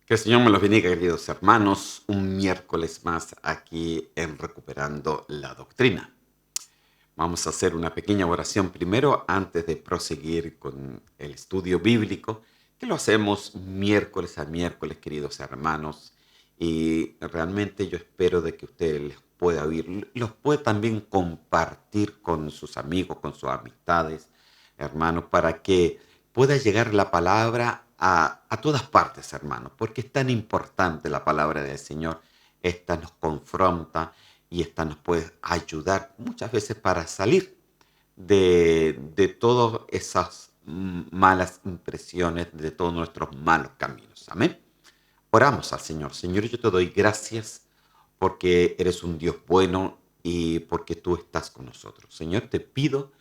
Que el Señor me los bendiga, queridos hermanos, un miércoles más aquí en Recuperando la Doctrina. Vamos a hacer una pequeña oración primero antes de proseguir con el estudio bíblico, que lo hacemos miércoles a miércoles, queridos hermanos, y realmente yo espero de que usted les pueda oír, los puede también compartir con sus amigos, con sus amistades, hermanos, para que pueda llegar la palabra a todas partes, hermanos, porque es tan importante la palabra del Señor. Esta nos confronta y esta nos puede ayudar muchas veces para salir de todas esas malas impresiones, de todos nuestros malos caminos. Amén. Oramos al Señor. Señor, yo te doy gracias porque eres un Dios bueno y porque tú estás con nosotros. Señor, te pido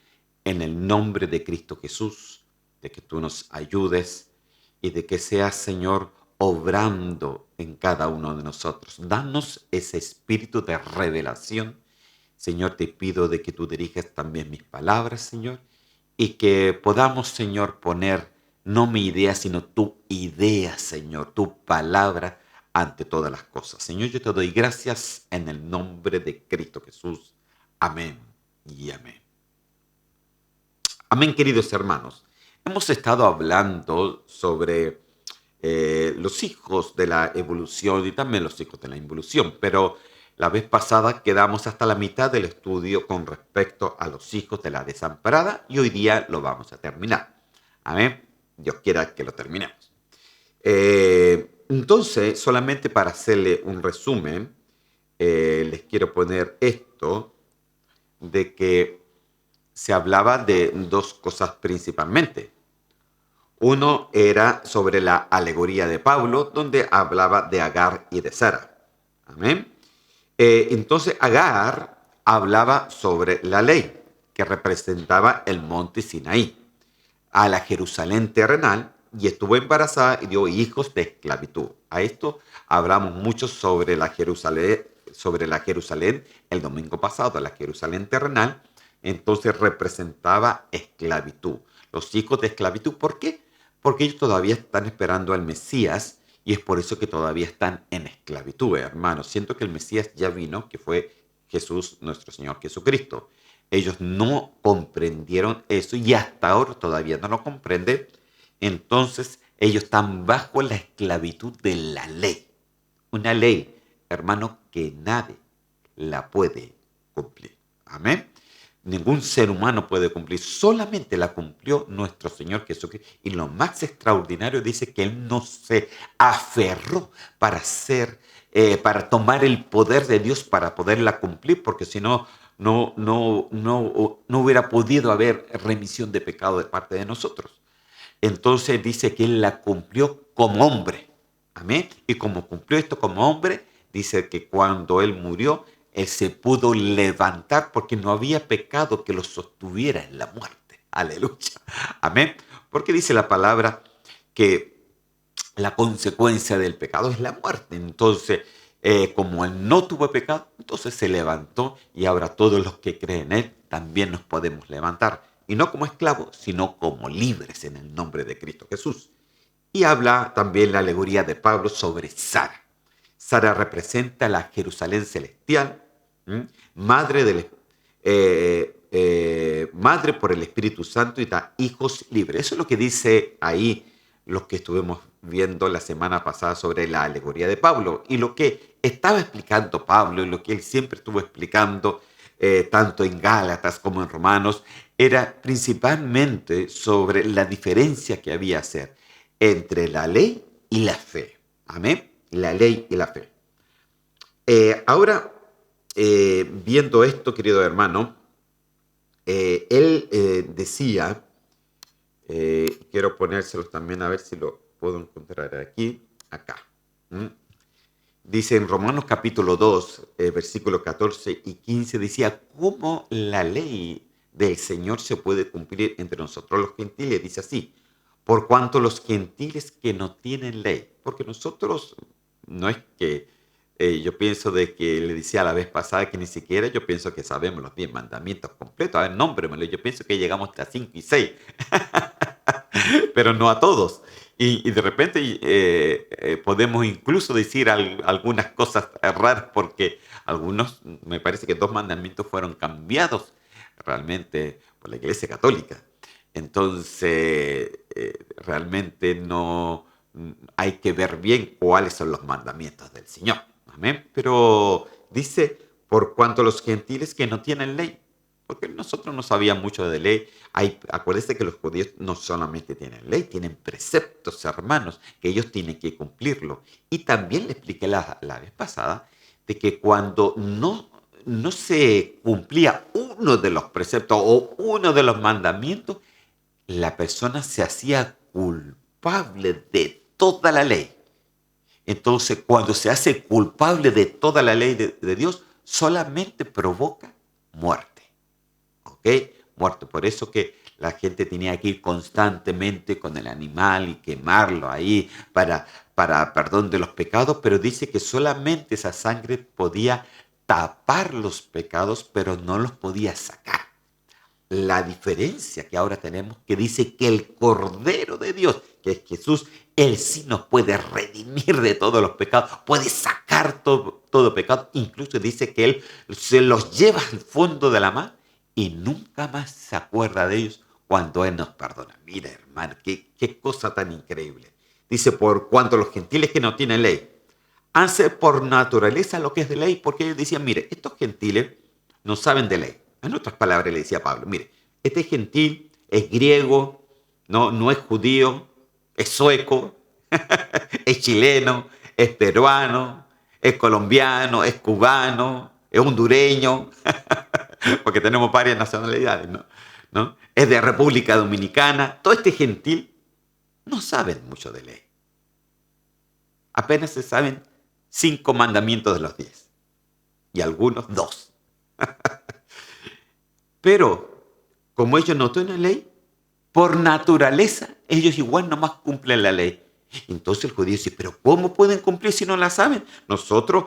en el nombre de Cristo Jesús de que tú nos ayudes y de que seas, Señor, obrando en cada uno de nosotros. Danos ese espíritu de revelación. Señor, te pido de que tú dirijas también mis palabras, Señor, y que podamos, Señor, poner no mi idea, sino tu idea, Señor, tu palabra ante todas las cosas. Señor, yo te doy gracias en el nombre de Cristo Jesús. Amén y amén. Amén, queridos hermanos. Hemos estado hablando sobre los hijos de la evolución y también los hijos de la involución, pero la vez pasada quedamos hasta la mitad del estudio con respecto a los hijos de la desamparada y hoy día lo vamos a terminar. Amén. Dios quiera que lo terminemos. Entonces, solamente para hacerle un resumen, les quiero poner esto de que se hablaba de dos cosas principalmente. Uno era sobre la alegoría de Pablo, donde hablaba de Agar y de Sara. Amén. Entonces Agar hablaba sobre la ley, que representaba el monte Sinaí, a la Jerusalén terrenal, y estuvo embarazada y dio hijos de esclavitud. A esto hablamos mucho sobre la Jerusalén el domingo pasado, la Jerusalén terrenal, entonces representaba esclavitud. Los hijos de esclavitud, ¿por qué? Porque ellos todavía están esperando al Mesías y es por eso que todavía están en esclavitud, hermanos. Siento que el Mesías ya vino, que fue Jesús, nuestro Señor Jesucristo. Ellos no comprendieron eso y hasta ahora todavía no lo comprenden. Entonces ellos están bajo la esclavitud de la ley. Una ley, hermano, que nadie la puede cumplir. Amén. Ningún ser humano puede cumplir, solamente la cumplió nuestro Señor Jesucristo. Y lo más extraordinario dice que Él no se aferró para tomar el poder de Dios para poderla cumplir, porque si no, no hubiera podido haber remisión de pecado de parte de nosotros. Entonces dice que Él la cumplió como hombre. Amén. Y como cumplió esto como hombre, dice que cuando Él murió, Él se pudo levantar porque no había pecado que lo sostuviera en la muerte. Aleluya. Amén. Porque dice la palabra que la consecuencia del pecado es la muerte. Entonces, como Él no tuvo pecado, entonces se levantó y ahora todos los que creen en Él también nos podemos levantar. Y no como esclavos, sino como libres en el nombre de Cristo Jesús. Y habla también la alegoría de Pablo sobre Sara. Sara representa la Jerusalén celestial, ¿m? madre, madre por el Espíritu Santo y da hijos libres. Eso es lo que dice ahí los que estuvimos viendo la semana pasada sobre la alegoría de Pablo y lo que estaba explicando Pablo y lo que él siempre estuvo explicando tanto en Gálatas como en Romanos era principalmente sobre la diferencia que había hacer entre la ley y la fe. Amén. La ley y la fe. Ahora, viendo esto, querido hermano, él decía, quiero ponérselos también a ver si lo puedo encontrar aquí, acá. ¿Mm? Dice en Romanos capítulo 2, versículos 14 y 15, decía, ¿cómo la ley del Señor se puede cumplir entre nosotros los gentiles? Dice así, por cuanto los gentiles que no tienen ley, porque nosotros no es que yo pienso de que le decía la vez pasada que ni siquiera yo pienso que sabemos los 10 mandamientos completos. A ver, nómbremelo. Yo pienso que llegamos hasta 5 y 6, pero no a todos. Y de repente podemos incluso decir algunas cosas raras porque algunos, me parece que dos mandamientos fueron cambiados realmente por la Iglesia Católica. Entonces, realmente no hay que ver bien cuáles son los mandamientos del Señor. Amén. Pero dice, por cuanto los gentiles que no tienen ley, porque nosotros no sabíamos mucho de ley. Acuérdense que los judíos no solamente tienen ley, tienen preceptos, hermanos, que ellos tienen que cumplirlo. Y también le expliqué la vez pasada de que cuando no se cumplía uno de los preceptos o uno de los mandamientos, la persona se hacía culpable de toda la ley. Entonces, cuando se hace culpable de toda la ley de Dios, solamente provoca muerte. ¿Ok? Muerte. Por eso que la gente tenía que ir constantemente con el animal y quemarlo ahí para perdón de los pecados, pero dice que solamente esa sangre podía tapar los pecados, pero no los podía sacar. La diferencia que ahora tenemos, que dice que el Cordero de Dios, que es Jesús, Él sí nos puede redimir de todos los pecados, puede sacar todo pecado. Incluso dice que Él se los lleva al fondo de la mar y nunca más se acuerda de ellos cuando Él nos perdona. Mira, hermano, qué cosa tan increíble. Dice, por cuanto los gentiles que no tienen ley, hace por naturaleza lo que es de ley, porque ellos decían, mire, estos gentiles no saben de ley. En otras palabras le decía Pablo, mire, este gentil es griego, no es judío, es sueco, es chileno, es peruano, es colombiano, es cubano, es hondureño, porque tenemos varias nacionalidades, ¿no? ¿No? Es de República Dominicana. Todo este gentil no saben mucho de ley. Apenas se saben 5 mandamientos de los 10 y algunos 2. Pero como ellos no tienen ley, por naturaleza ellos igual nomás cumplen la ley. Entonces el judío dice, pero ¿cómo pueden cumplir si no la saben? Nosotros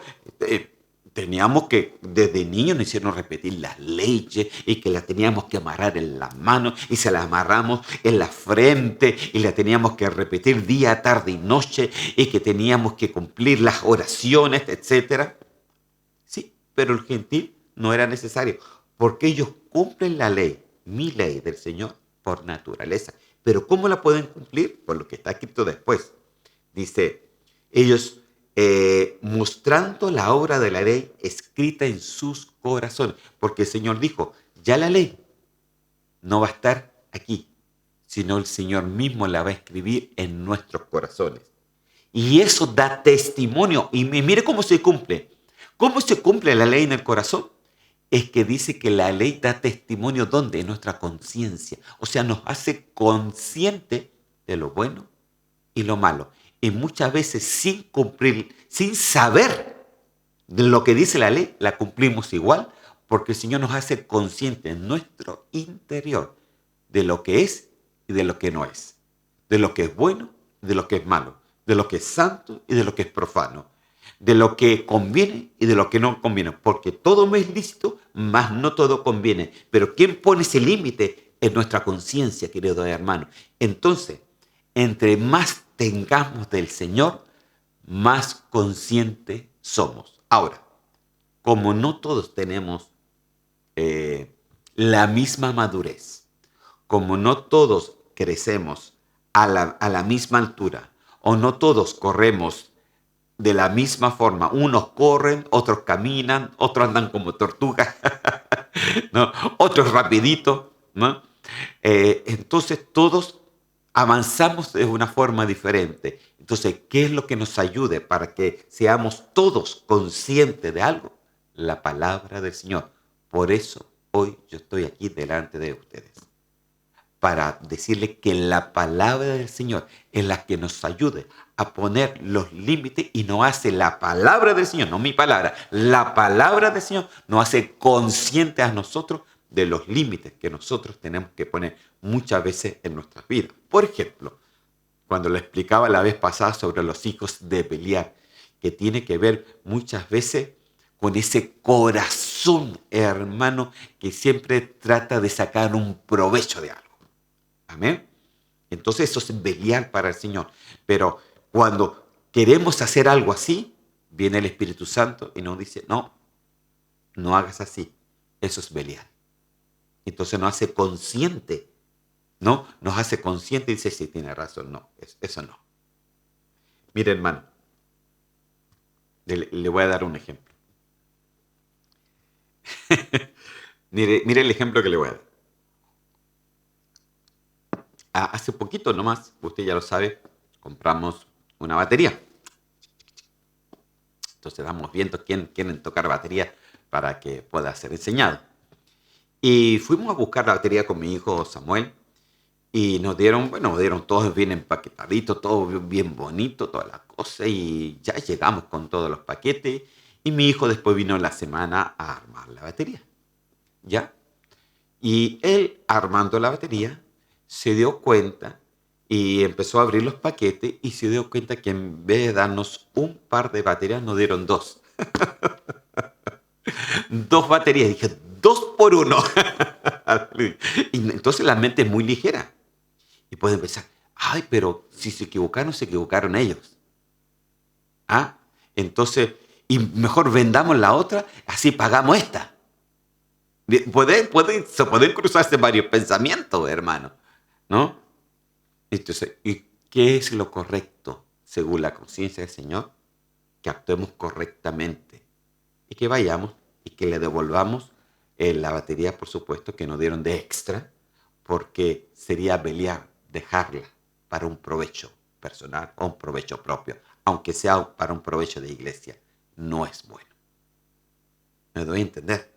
teníamos que, desde niños nos hicieron repetir las leyes y que las teníamos que amarrar en las manos y se las amarramos en la frente y las teníamos que repetir día, tarde y noche y que teníamos que cumplir las oraciones, etcétera. Sí, pero el gentil no era necesario, porque ellos cumplen la ley, mi ley del Señor, por naturaleza. Pero ¿cómo la pueden cumplir? Por lo que está escrito después. Dice, ellos mostrando la obra de la ley escrita en sus corazones, porque el Señor dijo, ya la ley no va a estar aquí, sino el Señor mismo la va a escribir en nuestros corazones. Y eso da testimonio. Y mire cómo se cumple. ¿Cómo se cumple la ley en el corazón? Es que dice que la ley da testimonio ¿dónde? En nuestra conciencia. O sea, nos hace consciente de lo bueno y lo malo. Y muchas veces sin cumplir, sin saber de lo que dice la ley, la cumplimos igual, porque el Señor nos hace consciente en nuestro interior de lo que es y de lo que no es, de lo que es bueno y de lo que es malo, de lo que es santo y de lo que es profano, de lo que conviene y de lo que no conviene, porque todo me es lícito, mas no todo conviene. Pero ¿quién pone ese límite? Es nuestra conciencia, querido hermano. Entonces, entre más tengamos del Señor, más conscientes somos. Ahora, como no todos tenemos la misma madurez, como no todos crecemos a la misma altura, o no todos corremos de la misma forma, unos corren, otros caminan, otros andan como tortugas, ¿no? Otros rapidito, ¿no? Entonces todos avanzamos de una forma diferente. Entonces, ¿qué es lo que nos ayude para que seamos todos conscientes de algo? La palabra del Señor. Por eso hoy yo estoy aquí delante de ustedes, para decirle que la palabra del Señor es la que nos ayude a poner los límites y nos hace la palabra del Señor, no mi palabra, la palabra del Señor nos hace conscientes a nosotros de los límites que nosotros tenemos que poner muchas veces en nuestras vidas. Por ejemplo, cuando le explicaba la vez pasada sobre los hijos de Beliar, que tiene que ver muchas veces con ese corazón, hermano, que siempre trata de sacar un provecho de algo. Amén. Entonces eso es pelear para el Señor. Pero cuando queremos hacer algo así, viene el Espíritu Santo y nos dice, no, no hagas así. Eso es pelear. Entonces nos hace consciente, ¿no? Nos hace consciente y dice, sí, tiene razón, no, eso no. Mire, hermano, le voy a dar un ejemplo. mire el ejemplo que le voy a dar. Hace poquito nomás, usted ya lo sabe, compramos una batería. Entonces vamos viendo quién quieren tocar batería para que pueda ser enseñado. Y fuimos a buscar la batería con mi hijo Samuel y nos dieron todos bien empaquetaditos, todo bien bonito, toda la cosa, y ya llegamos con todos los paquetes y mi hijo después vino en la semana a armar la batería. ¿Ya? Y él, armando la batería, se dio cuenta y empezó a abrir los paquetes y se dio cuenta que en vez de darnos un par de baterías, nos dieron dos. Dos baterías. Dije, 2 por 1. Y entonces la mente es muy ligera. Y pueden pensar, ay, pero si se equivocaron ellos. ¿Ah? Entonces, y mejor vendamos la otra, así pagamos esta. Pueden cruzarse varios pensamientos, hermano, ¿no? Entonces, ¿y qué es lo correcto según la conciencia del Señor? Que actuemos correctamente y que vayamos y que le devolvamos la batería, por supuesto, que nos dieron de extra, porque sería pelear, dejarla para un provecho personal o un provecho propio, aunque sea para un provecho de iglesia, no es bueno. ¿Me doy a entender?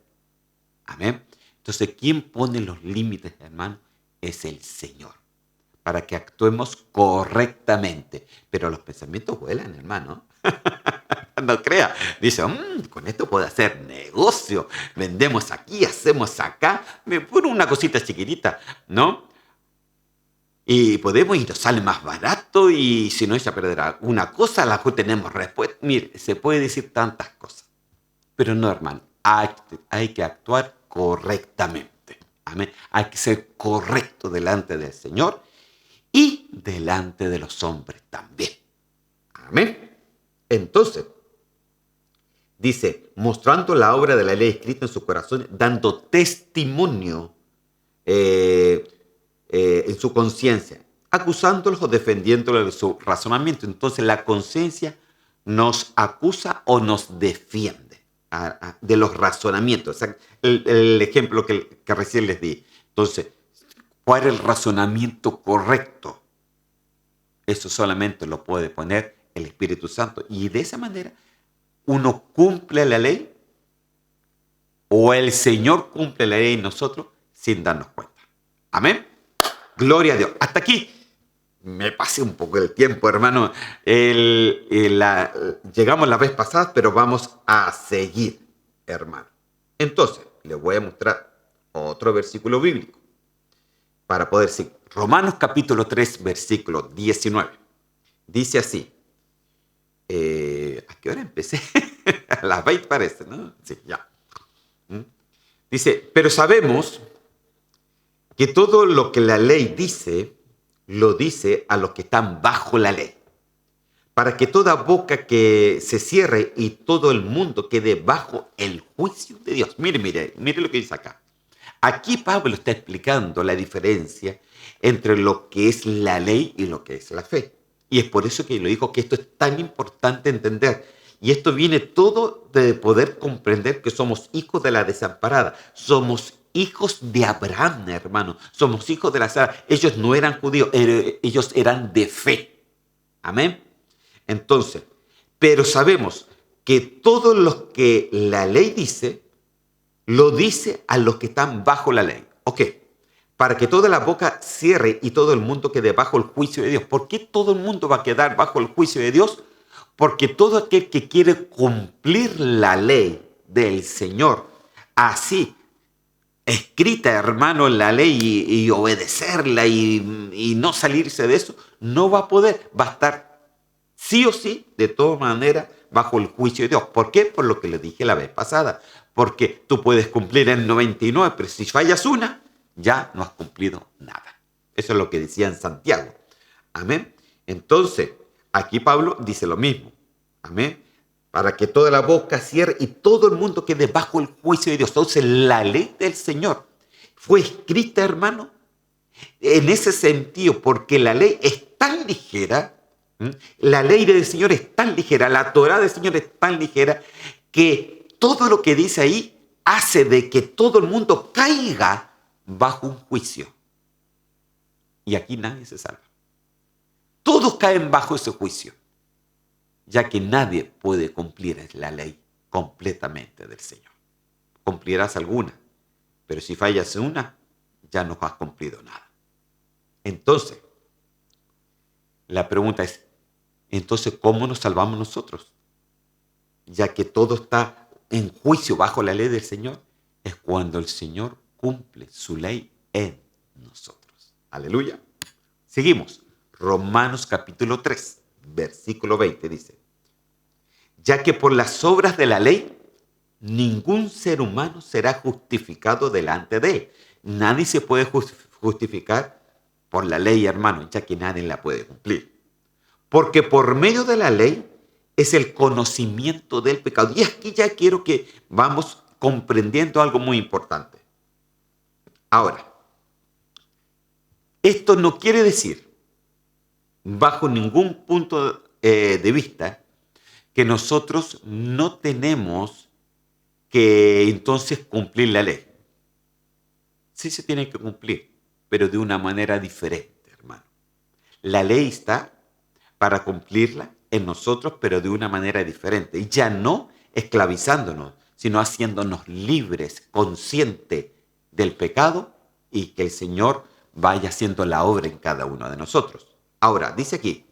Amén. Entonces, ¿quién pone los límites, hermano? Es el Señor, para que actuemos correctamente. Pero los pensamientos vuelan, hermano. No crea. Dice, con esto puedo hacer negocio. Vendemos aquí, hacemos acá. Me pone una cosita chiquitita, ¿no? Y podemos y nos sale más barato y si no echa a perder alguna cosa, la cual tenemos respuesta. Mire, se puede decir tantas cosas. Pero no, hermano, hay que actuar correctamente. Amén. Hay que ser correcto delante del Señor y delante de los hombres también. Amén. Entonces, dice, mostrando la obra de la ley escrita en su corazón, dando testimonio en su conciencia, acusándolos o defendiéndolos de su razonamiento. Entonces, la conciencia nos acusa o nos defiende de los razonamientos. O sea, el ejemplo que recién les di. Entonces, ¿cuál es el razonamiento correcto? Eso solamente lo puede poner el Espíritu Santo. Y de esa manera, uno cumple la ley o el Señor cumple la ley en nosotros sin darnos cuenta. Amén. Gloria a Dios. Hasta aquí me pasé un poco el tiempo, hermano. Llegamos la vez pasada, pero vamos a seguir, hermano. Entonces, les voy a mostrar otro versículo bíblico para poder seguir. Romanos capítulo 3, versículo 19. Dice así. ¿A qué hora empecé? A las 20 parece, ¿no? Sí, ya. Dice, pero sabemos que todo lo que la ley dice, lo dice a los que están bajo la ley, para que toda boca que se cierre y todo el mundo quede bajo el juicio de Dios. Mire lo que dice acá. Aquí Pablo está explicando la diferencia entre lo que es la ley y lo que es la fe. Y es por eso que lo dijo que esto es tan importante entender. Y esto viene todo de poder comprender que somos hijos de la desamparada. Somos hijos de Abraham, hermano. Somos hijos de la Sara. Ellos no eran judíos, ellos eran de fe. Amén. Entonces, pero sabemos que todo lo que la ley dice, lo dice a los que están bajo la ley. Ok. Para que toda la boca cierre y todo el mundo quede bajo el juicio de Dios. ¿Por qué todo el mundo va a quedar bajo el juicio de Dios? Porque todo aquel que quiere cumplir la ley del Señor, así, escrita, hermano, en la ley y obedecerla y no salirse de eso, no va a poder. Va a estar sí o sí, de todas maneras, bajo el juicio de Dios. ¿Por qué? Por lo que le dije la vez pasada. Porque tú puedes cumplir el 99, pero si fallas una, ya no has cumplido nada. Eso es lo que decía en Santiago. Amén. Entonces, aquí Pablo dice lo mismo. Amén. Para que toda la boca cierre y todo el mundo quede bajo el juicio de Dios. Entonces, la ley del Señor fue escrita, hermano, en ese sentido, porque la ley es tan ligera, la ley del Señor es tan ligera, la Torá del Señor es tan ligera, que todo lo que dice ahí hace de que todo el mundo caiga bajo un juicio. Y aquí nadie se salva. Todos caen bajo ese juicio, ya que nadie puede cumplir la ley completamente del Señor. Cumplirás alguna, pero si fallas en una, ya no has cumplido nada. Entonces, la pregunta es, entonces, ¿cómo nos salvamos nosotros? Ya que todo está en juicio bajo la ley del Señor, es cuando el Señor cumple su ley en nosotros. Aleluya. Seguimos. Romanos capítulo 3, versículo 20 dice, ya que por las obras de la ley, ningún ser humano será justificado delante de él. Nadie se puede justificar por la ley, hermano, ya que nadie la puede cumplir. Porque por medio de la ley es el conocimiento del pecado. Y aquí ya quiero que vamos comprendiendo algo muy importante. Ahora, esto no quiere decir, bajo ningún punto de vista, que nosotros no tenemos que entonces cumplir la ley. Sí se tiene que cumplir, pero de una manera diferente, hermano. La ley está para cumplirla en nosotros, pero de una manera diferente. Y ya no esclavizándonos, sino haciéndonos libres, conscientes del pecado y que el Señor vaya haciendo la obra en cada uno de nosotros. Ahora, dice aquí,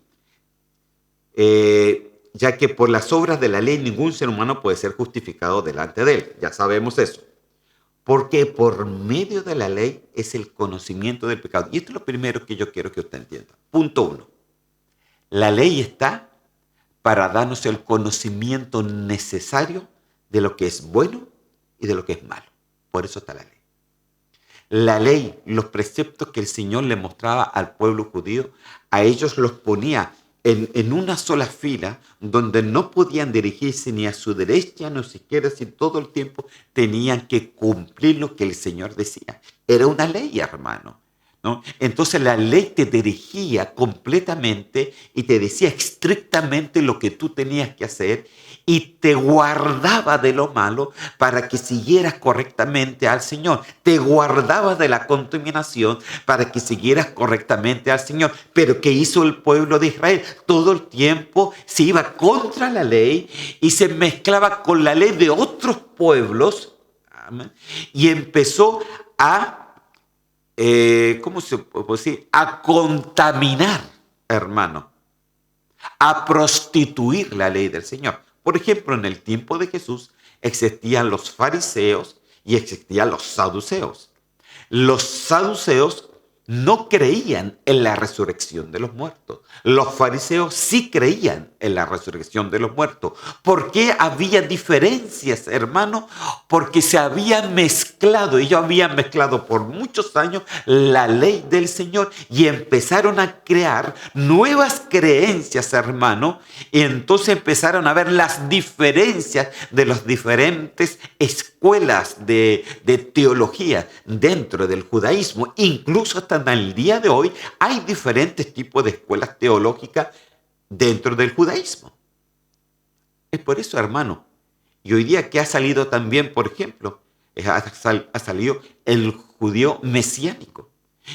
ya que por las obras de la ley ningún ser humano puede ser justificado delante de él. Ya sabemos eso. Porque por medio de la ley es el conocimiento del pecado. Y esto es lo primero que yo quiero que usted entienda. Punto 1. La ley está para darnos el conocimiento necesario de lo que es bueno y de lo que es malo. Por eso está la ley. La ley, los preceptos que el Señor le mostraba al pueblo judío, a ellos los ponía en una sola fila donde no podían dirigirse ni a su derecha ni siquiera, si todo el tiempo tenían que cumplir lo que el Señor decía. Era una ley, hermano, ¿no? Entonces la ley te dirigía completamente y te decía estrictamente lo que tú tenías que hacer y te guardaba de lo malo para que siguieras correctamente al Señor. Te guardaba de la contaminación para que siguieras correctamente al Señor. Pero ¿qué hizo el pueblo de Israel? Todo el tiempo se iba contra la ley y se mezclaba con la ley de otros pueblos. Amén. Y empezó a, ¿cómo se puede decir? A contaminar, hermano. A prostituir la ley del Señor. Por ejemplo, en el tiempo de Jesús existían los fariseos y existían los saduceos. Los saduceos no creían en la resurrección de los muertos. Los fariseos sí creían en la resurrección de los muertos. ¿Por qué había diferencias, hermano? Porque se habían mezclado, ellos habían mezclado por muchos años la ley del Señor y empezaron a crear nuevas creencias, hermano, y entonces empezaron a ver las diferencias de las diferentes escuelas de teología dentro del judaísmo. Incluso hasta en el día de hoy hay diferentes tipos de escuelas teológicas dentro del judaísmo. Es por eso, hermano, y hoy día que ha salido también, por ejemplo, ha salido el judío mesiánico.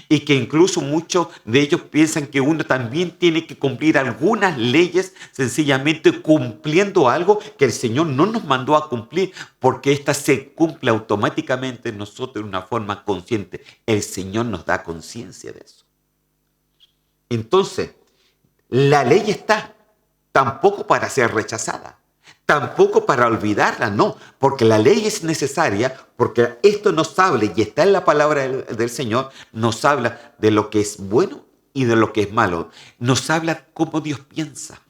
Y que incluso muchos de ellos piensan que uno también tiene que cumplir algunas leyes sencillamente cumpliendo algo que el Señor no nos mandó a cumplir, porque ésta se cumple automáticamente en nosotros de una forma consciente. El Señor nos da conciencia de eso. Entonces, la ley está tampoco para ser rechazada, tampoco para olvidarla, no, porque la ley es necesaria, porque esto nos habla, y está en la palabra del Señor, nos habla de lo que es bueno y de lo que es malo. Nos habla cómo Dios piensa,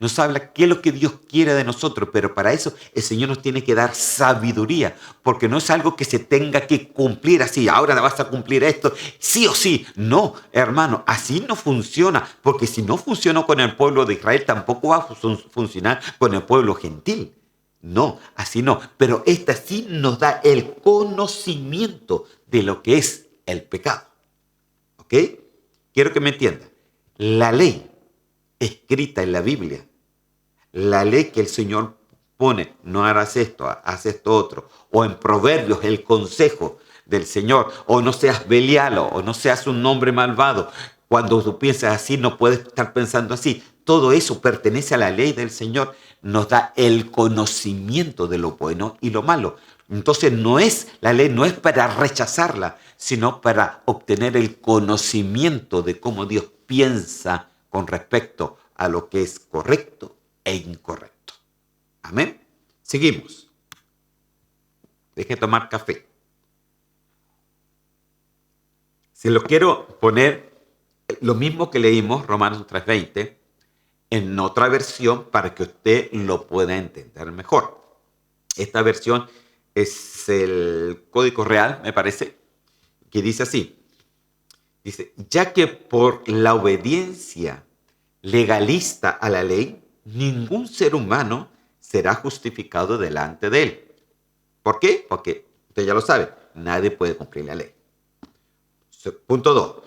Nos habla qué es lo que Dios quiere de nosotros, pero para eso el Señor nos tiene que dar sabiduría, porque no es algo que se tenga que cumplir así, ahora vas a cumplir esto, sí o sí. No, hermano, así no funciona, porque si no funcionó con el pueblo de Israel, tampoco va a funcionar con el pueblo gentil. No, así no, pero esta sí nos da el conocimiento de lo que es el pecado. ¿Ok? Quiero que me entiendan. La ley escrita en la Biblia, la ley que el Señor pone, no harás esto, haz esto otro, o en Proverbios el consejo del Señor, o no seas belialo, o no seas un hombre malvado. Cuando tú piensas así, no puedes estar pensando así. Todo eso pertenece a la ley del Señor, nos da el conocimiento de lo bueno y lo malo. Entonces la ley no es para rechazarla, sino para obtener el conocimiento de cómo Dios piensa con respecto a lo que es correcto e incorrecto. Amén. Seguimos. Deje de tomar café. Se lo quiero poner lo mismo que leímos, Romanos 3:20, en otra versión para que usted lo pueda entender mejor. Esta versión es el Código Real, me parece, que dice así. Dice, ya que por la obediencia legalista a la ley, ningún ser humano será justificado delante de él. ¿Por qué? Porque usted ya lo sabe, nadie puede cumplir la ley. Punto 2.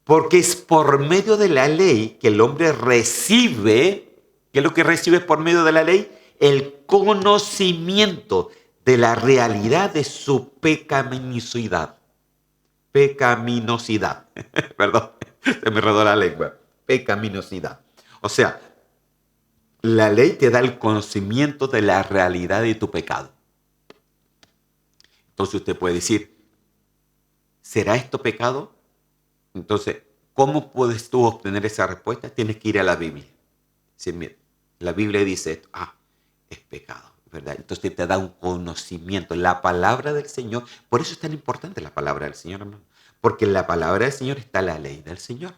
Porque es por medio de la ley que el hombre recibe, ¿qué es lo que recibe por medio de la ley? El conocimiento de la realidad de su pecaminosidad. Pecaminosidad. Perdón, se me enredó la lengua. Pecaminosidad. O sea, la ley te da el conocimiento de la realidad de tu pecado. Entonces usted puede decir, ¿será esto pecado? Entonces, ¿cómo puedes tú obtener esa respuesta? Tienes que ir a la Biblia. Sí, mira, la Biblia dice esto. Es pecado, ¿verdad? Entonces te da un conocimiento. La palabra del Señor, por eso es tan importante la palabra del Señor, hermano. Porque en la palabra del Señor está la ley del Señor.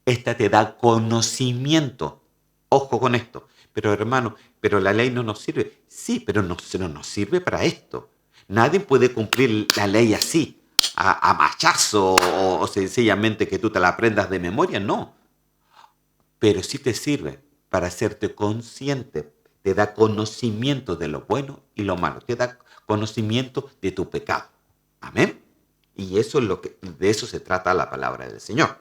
Esta te da conocimiento. Ojo con esto. Pero hermano, pero la ley no nos sirve. Sí, pero no nos sirve para esto. Nadie puede cumplir la ley así, a machazo o sencillamente que tú te la aprendas de memoria, no. Pero sí te sirve para hacerte consciente. Te da conocimiento de lo bueno y lo malo. Te da conocimiento de tu pecado. Amén. Y eso es de eso se trata la palabra del Señor,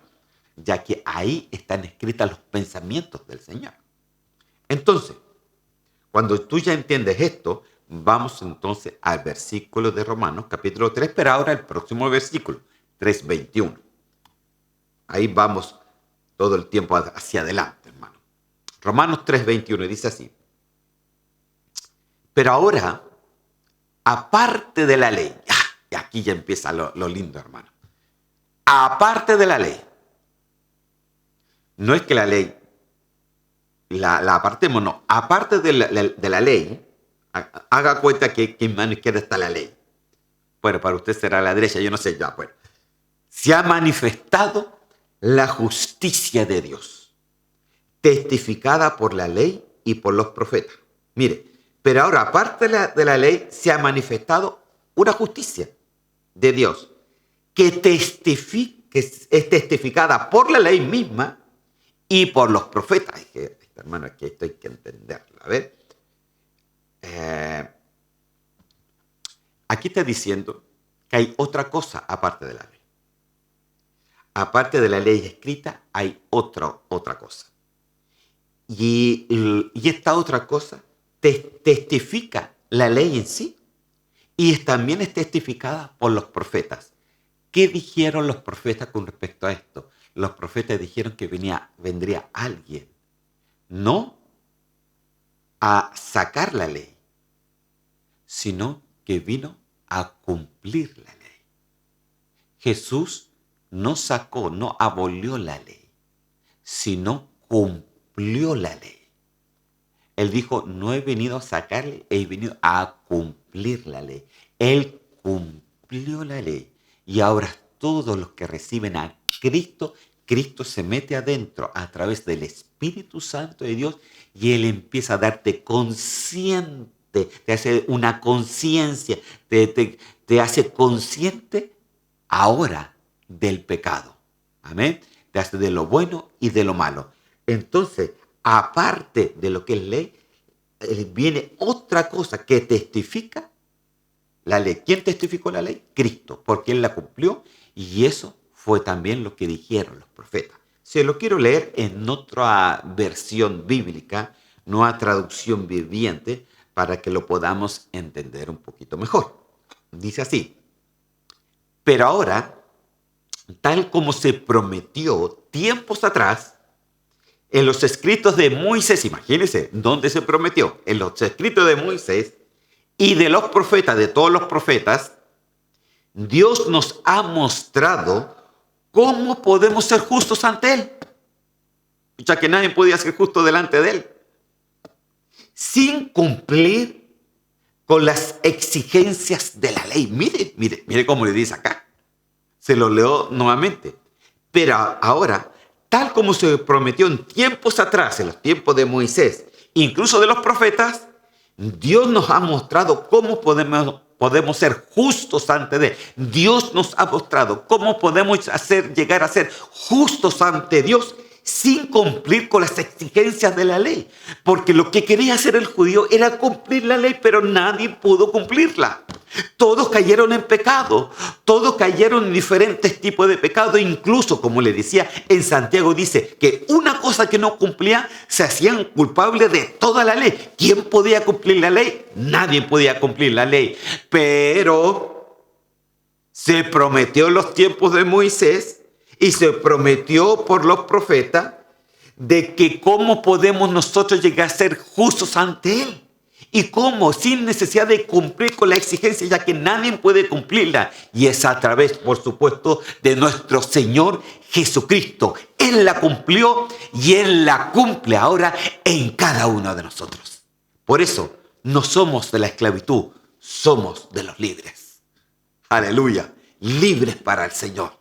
ya que ahí están escritos los pensamientos del Señor. Entonces, cuando tú ya entiendes esto, vamos entonces al versículo de Romanos, capítulo 3, pero ahora el próximo versículo, 3:21. Ahí vamos todo el tiempo hacia adelante, hermano. Romanos 3:21 dice así. Pero ahora, aparte de la ley, y aquí ya empieza lo lindo, hermano. Aparte de la ley, no es que la ley la apartemos, no. Aparte de la ley, haga cuenta que en mano izquierda está la ley. Bueno, para usted será la derecha, yo no sé ya. Bueno, se ha manifestado la justicia de Dios, testificada por la ley y por los profetas. Mire, pero ahora, aparte de la ley, se ha manifestado una justicia de Dios que es testificada por la ley misma y por los profetas. Hermano, aquí esto hay que entenderlo. A ver. Aquí está diciendo que hay otra cosa aparte de la ley. Aparte de la ley escrita, hay otra cosa. Y esta otra cosa testifica la ley en sí y también es testificada por los profetas. ¿Qué dijeron los profetas con respecto a esto? Los profetas dijeron que vendría alguien, no a sacar la ley, sino que vino a cumplir la ley. Jesús no sacó, no abolió la ley, sino cumplió la ley. Él dijo, no he venido a sacarle, he venido a cumplir la ley. Él cumplió la ley. Y ahora todos los que reciben a Cristo Cristo se mete adentro a través del Espíritu Santo de Dios y Él empieza a darte consciente, te hace una conciencia, te hace consciente ahora del pecado. Amén. Te hace de lo bueno y de lo malo. Entonces, aparte de lo que es ley, viene otra cosa que testifica la ley. ¿Quién testificó la ley? Cristo, porque Él la cumplió y eso fue también lo que dijeron los profetas. Se lo quiero leer en otra versión bíblica, nueva traducción viviente, para que lo podamos entender un poquito mejor. Dice así: pero ahora, tal como se prometió tiempos atrás, en los escritos de Moisés, imagínense, ¿dónde se prometió? En los escritos de Moisés y de los profetas, de todos los profetas, Dios nos ha mostrado cómo podemos ser justos ante Él. Ya que nadie podía ser justo delante de Él, sin cumplir con las exigencias de la ley. Mire cómo le dice acá. Se lo leo nuevamente. Pero ahora, tal como se prometió en tiempos atrás, en los tiempos de Moisés, incluso de los profetas, Dios nos ha mostrado cómo podemos ser justos ante Él. Dios nos ha mostrado cómo podemos llegar a ser justos ante Dios sin cumplir con las exigencias de la ley. Porque lo que quería hacer el judío era cumplir la ley, pero nadie pudo cumplirla. Todos cayeron en pecado, todos cayeron en diferentes tipos de pecado. Incluso, como le decía, en Santiago dice que una cosa que no cumplía se hacían culpables de toda la ley. ¿Quién podía cumplir la ley? Nadie podía cumplir la ley. Pero se prometió en los tiempos de Moisés y se prometió por los profetas de que cómo podemos nosotros llegar a ser justos ante Él. ¿Y cómo? Sin necesidad de cumplir con la exigencia, ya que nadie puede cumplirla. Y es a través, por supuesto, de nuestro Señor Jesucristo. Él la cumplió y Él la cumple ahora en cada uno de nosotros. Por eso, no somos de la esclavitud, somos de los libres. Aleluya, libres para el Señor.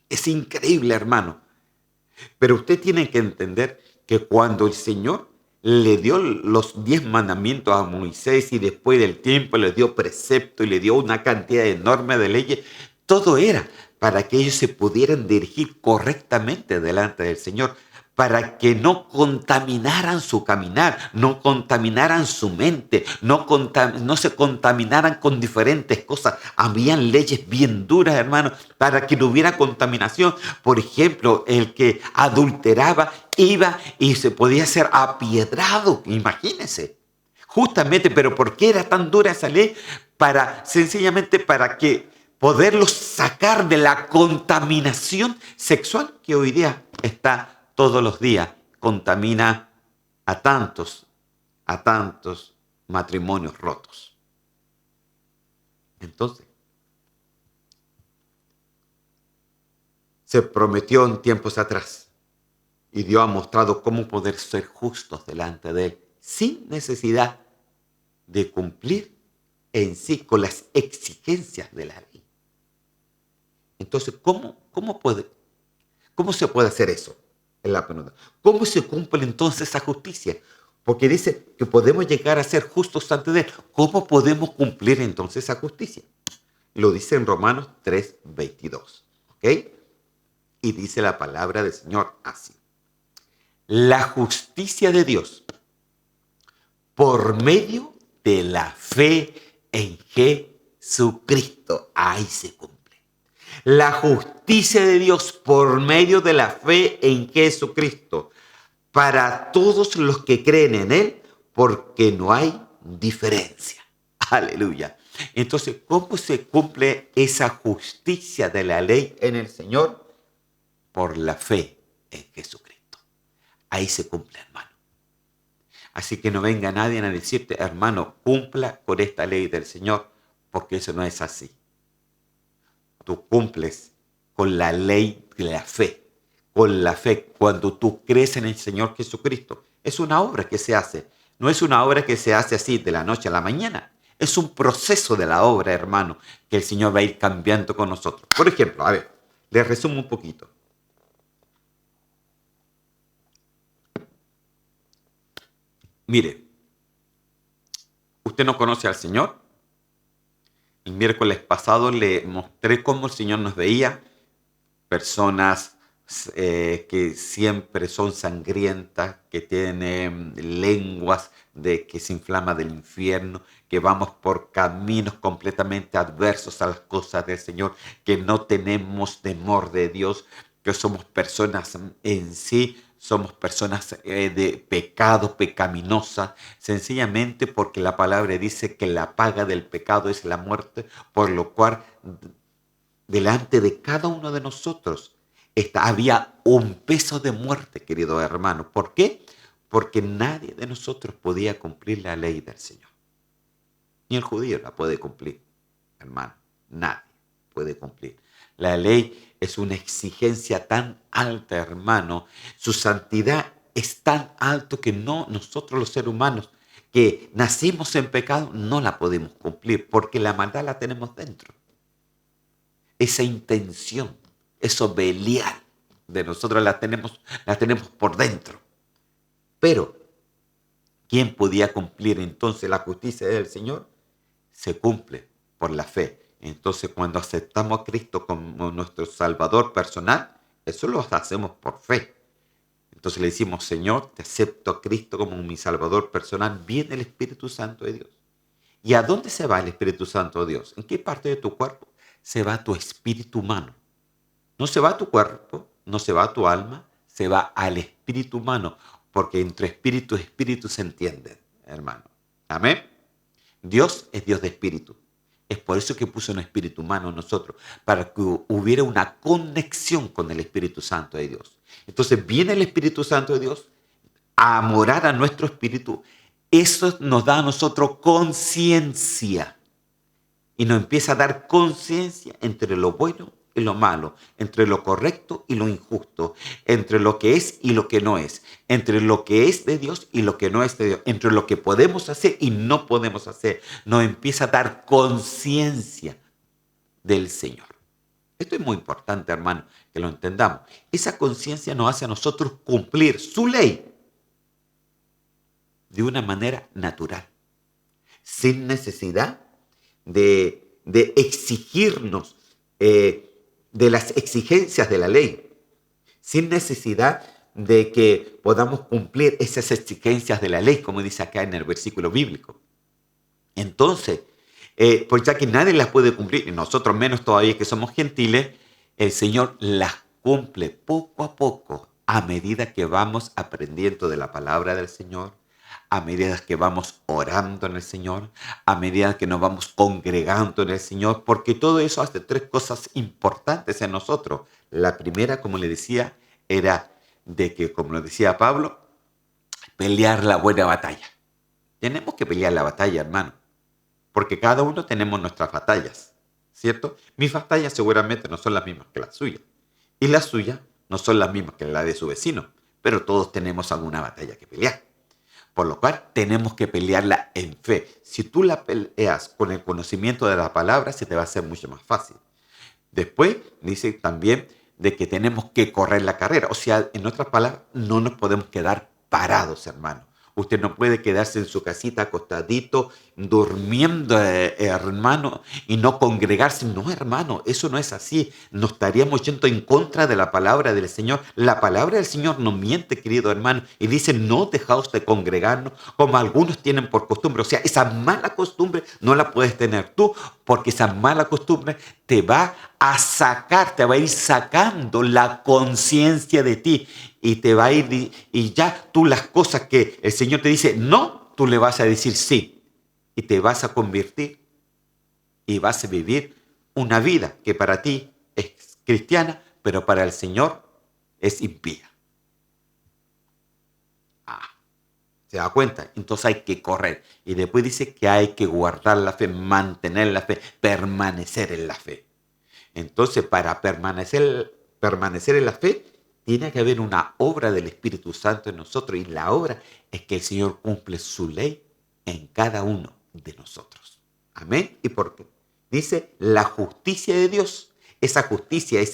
Es increíble, hermano. Pero usted tiene que entender que cuando el Señor le dio los 10 mandamientos a Moisés y después del tiempo le dio precepto y le dio una cantidad enorme de leyes, todo era para que ellos se pudieran dirigir correctamente delante del Señor, para que no contaminaran su caminar, no contaminaran su mente, no se contaminaran con diferentes cosas. Habían leyes bien duras, hermano, para que no hubiera contaminación. Por ejemplo, el que adulteraba iba y se podía ser apiedrado, imagínense. Justamente, pero ¿por qué era tan dura esa ley? Sencillamente para que poderlos sacar de la contaminación sexual que hoy día está todos los días, contamina a tantos matrimonios rotos. Entonces, se prometió en tiempos atrás y Dios ha mostrado cómo poder ser justos delante de Él sin necesidad de cumplir en sí con las exigencias de la ley. Entonces, ¿cómo se puede hacer eso? Es la pregunta. ¿Cómo se cumple entonces esa justicia? Porque dice que podemos llegar a ser justos ante Él. ¿Cómo podemos cumplir entonces esa justicia? Lo dice en Romanos 3:22. ¿Ok? Y dice la palabra del Señor así: la justicia de Dios por medio de la fe en Jesucristo. Ahí se cumple. La justicia de Dios por medio de la fe en Jesucristo para todos los que creen en Él, porque no hay diferencia. Aleluya. Entonces, ¿cómo se cumple esa justicia de la ley en el Señor? Por la fe en Jesucristo. Ahí se cumple, hermano. Así que no venga nadie a decirte, hermano, cumpla con esta ley del Señor, porque eso no es así. Tú cumples con la ley de la fe. Con la fe, cuando tú crees en el Señor Jesucristo. Es una obra que se hace. No es una obra que se hace así de la noche a la mañana. Es un proceso de la obra, hermano, que el Señor va a ir cambiando con nosotros. Por ejemplo, a ver, les resumo un poquito. Mire, usted no conoce al Señor. El miércoles pasado le mostré cómo el Señor nos veía. Personas que siempre son sangrientas, que tienen lenguas de que se inflama del infierno, que vamos por caminos completamente adversos a las cosas del Señor, que no tenemos temor de Dios, que somos personas en sí, somos personas de pecado, pecaminosas, sencillamente porque la palabra dice que la paga del pecado es la muerte, por lo cual delante de cada uno de nosotros había un peso de muerte, querido hermano. ¿Por qué? Porque nadie de nosotros podía cumplir la ley del Señor. Ni el judío la puede cumplir, hermano. Nadie puede cumplir. La ley es una exigencia tan alta, hermano. Su santidad es tan alto que no nosotros los seres humanos que nacimos en pecado no la podemos cumplir porque la maldad la tenemos dentro. Esa intención, eso belial de nosotros la tenemos por dentro. Pero, ¿quién podía cumplir entonces la justicia del Señor? Se cumple por la fe. Entonces, cuando aceptamos a Cristo como nuestro Salvador personal, eso lo hacemos por fe. Entonces le decimos, Señor, te acepto a Cristo como mi Salvador personal. Viene el Espíritu Santo de Dios. ¿Y a dónde se va el Espíritu Santo de Dios? ¿En qué parte de tu cuerpo? Se va tu espíritu humano. No se va a tu cuerpo, no se va a tu alma, se va al espíritu humano, porque entre espíritu y espíritu se entienden, hermano. Amén. Dios es Dios de espíritu. Es por eso que puso un espíritu humano en nosotros, para que hubiera una conexión con el Espíritu Santo de Dios. Entonces viene el Espíritu Santo de Dios a morar a nuestro espíritu. Eso nos da a nosotros conciencia. Y nos empieza a dar conciencia entre lo bueno y lo malo, entre lo correcto y lo injusto, entre lo que es y lo que no es, entre lo que es de Dios y lo que no es de Dios, entre lo que podemos hacer y no podemos hacer. Nos empieza a dar conciencia del Señor. Esto es muy importante, hermano, que lo entendamos. Esa conciencia nos hace a nosotros cumplir su ley de una manera natural, sin necesidad de exigirnos de las exigencias de la ley, sin necesidad de que podamos cumplir esas exigencias de la ley, como dice acá en el versículo bíblico. Entonces, pues ya que nadie las puede cumplir, y nosotros menos todavía que somos gentiles, el Señor las cumple poco a poco a medida que vamos aprendiendo de la palabra del Señor, a medida que vamos orando en el Señor, a medida que nos vamos congregando en el Señor, porque todo eso hace tres cosas importantes en nosotros. La primera, como le decía, era de que, como lo decía Pablo, pelear la buena batalla. Tenemos que pelear la batalla, hermano, porque cada uno tenemos nuestras batallas, ¿cierto? Mis batallas seguramente no son las mismas que las suyas, y las suyas no son las mismas que las de su vecino, pero todos tenemos alguna batalla que pelear. Por lo cual tenemos que pelearla en fe. Si tú la peleas con el conocimiento de la palabra, se te va a hacer mucho más fácil. Después dice también de que tenemos que correr la carrera. O sea, en otras palabras, no nos podemos quedar parados, hermano. Usted no puede quedarse en su casita acostadito, durmiendo, hermano, y no congregarse. No, hermano, eso no es así. Nos estaríamos yendo en contra de la palabra del Señor. La palabra del Señor no miente, querido hermano, y dice, no dejaos de congregarnos, como algunos tienen por costumbre. O sea, esa mala costumbre no la puedes tener tú, porque esa mala costumbre te va a sacar, te va a ir sacando la conciencia de ti. Y te va a ir, y ya tú las cosas que el Señor te dice no, tú le vas a decir sí. Y te vas a convertir y vas a vivir una vida que para ti es cristiana, pero para el Señor es impía. ¿Se da cuenta? Entonces hay que correr. Y después dice que hay que guardar la fe, mantener la fe, permanecer en la fe. Entonces, para permanecer en la fe, tiene que haber una obra del Espíritu Santo en nosotros. Y la obra es que el Señor cumple su ley en cada uno de nosotros. Amén. ¿Y por qué? Dice la justicia de Dios. Esa justicia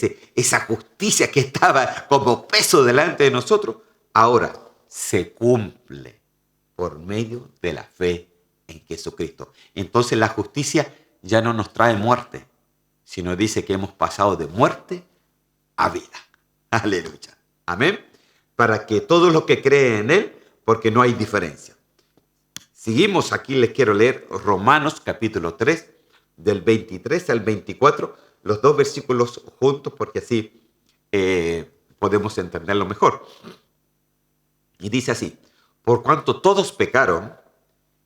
que estaba como peso delante de nosotros, ahora se cumple por medio de la fe en Jesucristo. Entonces la justicia ya no nos trae muerte, sino dice que hemos pasado de muerte a vida. Aleluya. Amén. Para que todos los que creen en Él, porque no hay diferencia. Seguimos, aquí les quiero leer Romanos capítulo 3, del 23 al 24, los dos versículos juntos, porque así podemos entenderlo mejor. Y dice así: por cuanto todos pecaron,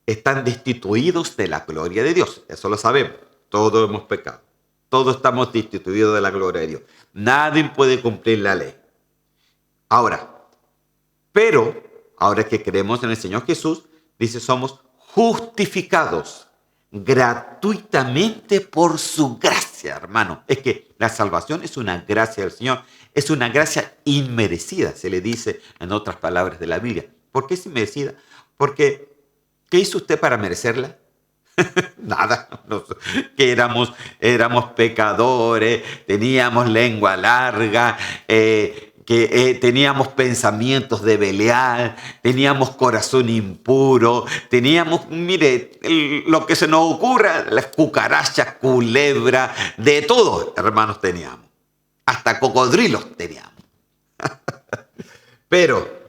están destituidos de la gloria de Dios. Eso lo sabemos. Todos hemos pecado. Todos estamos destituidos de la gloria de Dios. Nadie puede cumplir la ley. Pero ahora que creemos en el Señor Jesús, dice, somos justificados gratuitamente por su gracia, hermano. Es que la salvación es una gracia del Señor. Es una gracia inmerecida, se le dice en otras palabras de la Biblia. ¿Por qué es inmerecida? Porque, ¿qué hizo usted para merecerla? Nada, que éramos pecadores, teníamos lengua larga, teníamos pensamientos de Belial, teníamos corazón impuro, teníamos, mire, lo que se nos ocurra, las cucarachas, culebra, de todo, hermanos, teníamos. Hasta cocodrilos teníamos. Pero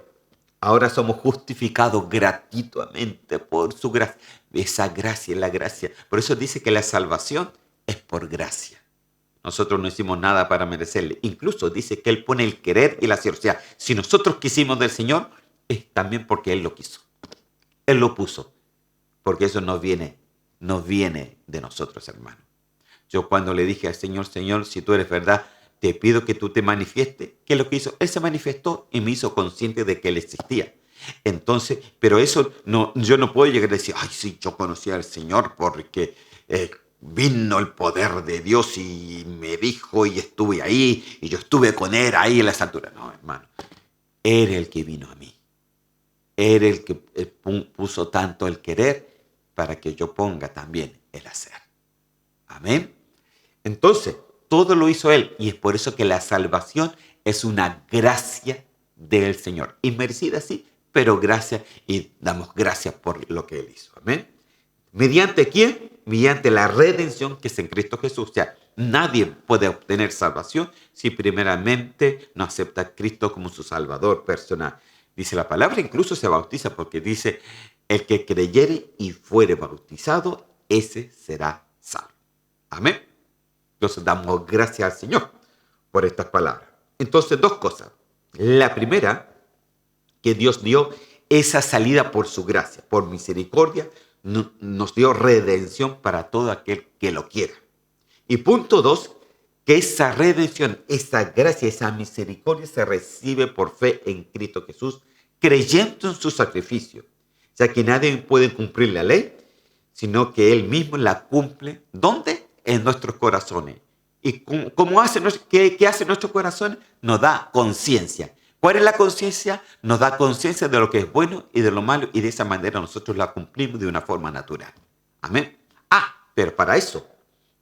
ahora somos justificados gratuitamente por su gracia. Esa gracia es la gracia. Por eso dice que la salvación es por gracia. Nosotros no hicimos nada para merecerle. Incluso dice que Él pone el querer y la hacer. O sea, si nosotros quisimos del Señor, es también porque Él lo quiso. Él lo puso. Porque eso no viene de nosotros, hermano. Yo cuando le dije al Señor, Señor, si tú eres verdad, te pido que tú te manifiestes. ¿Qué es lo que hizo? Él se manifestó y me hizo consciente de que Él existía. Entonces, pero eso no, yo no puedo llegar a decir, ay, sí, yo conocí al Señor porque vino el poder de Dios y me dijo y estuve ahí y yo estuve con Él ahí en las alturas. No, hermano, era el que vino a mí. Era el que puso tanto el querer para que yo ponga también el hacer. Amén. Entonces, todo lo hizo Él y es por eso que la salvación es una gracia del Señor. Inmerecida, sí, pero gracia, y damos gracias por lo que Él hizo. Amén. ¿Mediante quién? Mediante la redención que es en Cristo Jesús. O sea, nadie puede obtener salvación si primeramente no acepta a Cristo como su Salvador personal. Dice la palabra, incluso se bautiza porque dice, el que creyere y fuere bautizado, ese será salvo. Amén. Entonces damos gracias al Señor por estas palabras. Entonces, dos cosas. La primera, que Dios dio esa salida por su gracia, por misericordia, nos dio redención para todo aquel que lo quiera. Y punto dos, que esa redención, esa gracia, esa misericordia se recibe por fe en Cristo Jesús, creyendo en su sacrificio, ya que nadie puede cumplir la ley, sino que Él mismo la cumple. ¿Dónde? En nuestros corazones. ¿Y qué hace nuestros corazones? Nos da conciencia. ¿Cuál es la conciencia? Nos da conciencia de lo que es bueno y de lo malo, y de esa manera nosotros la cumplimos de una forma natural. Amén. Pero para eso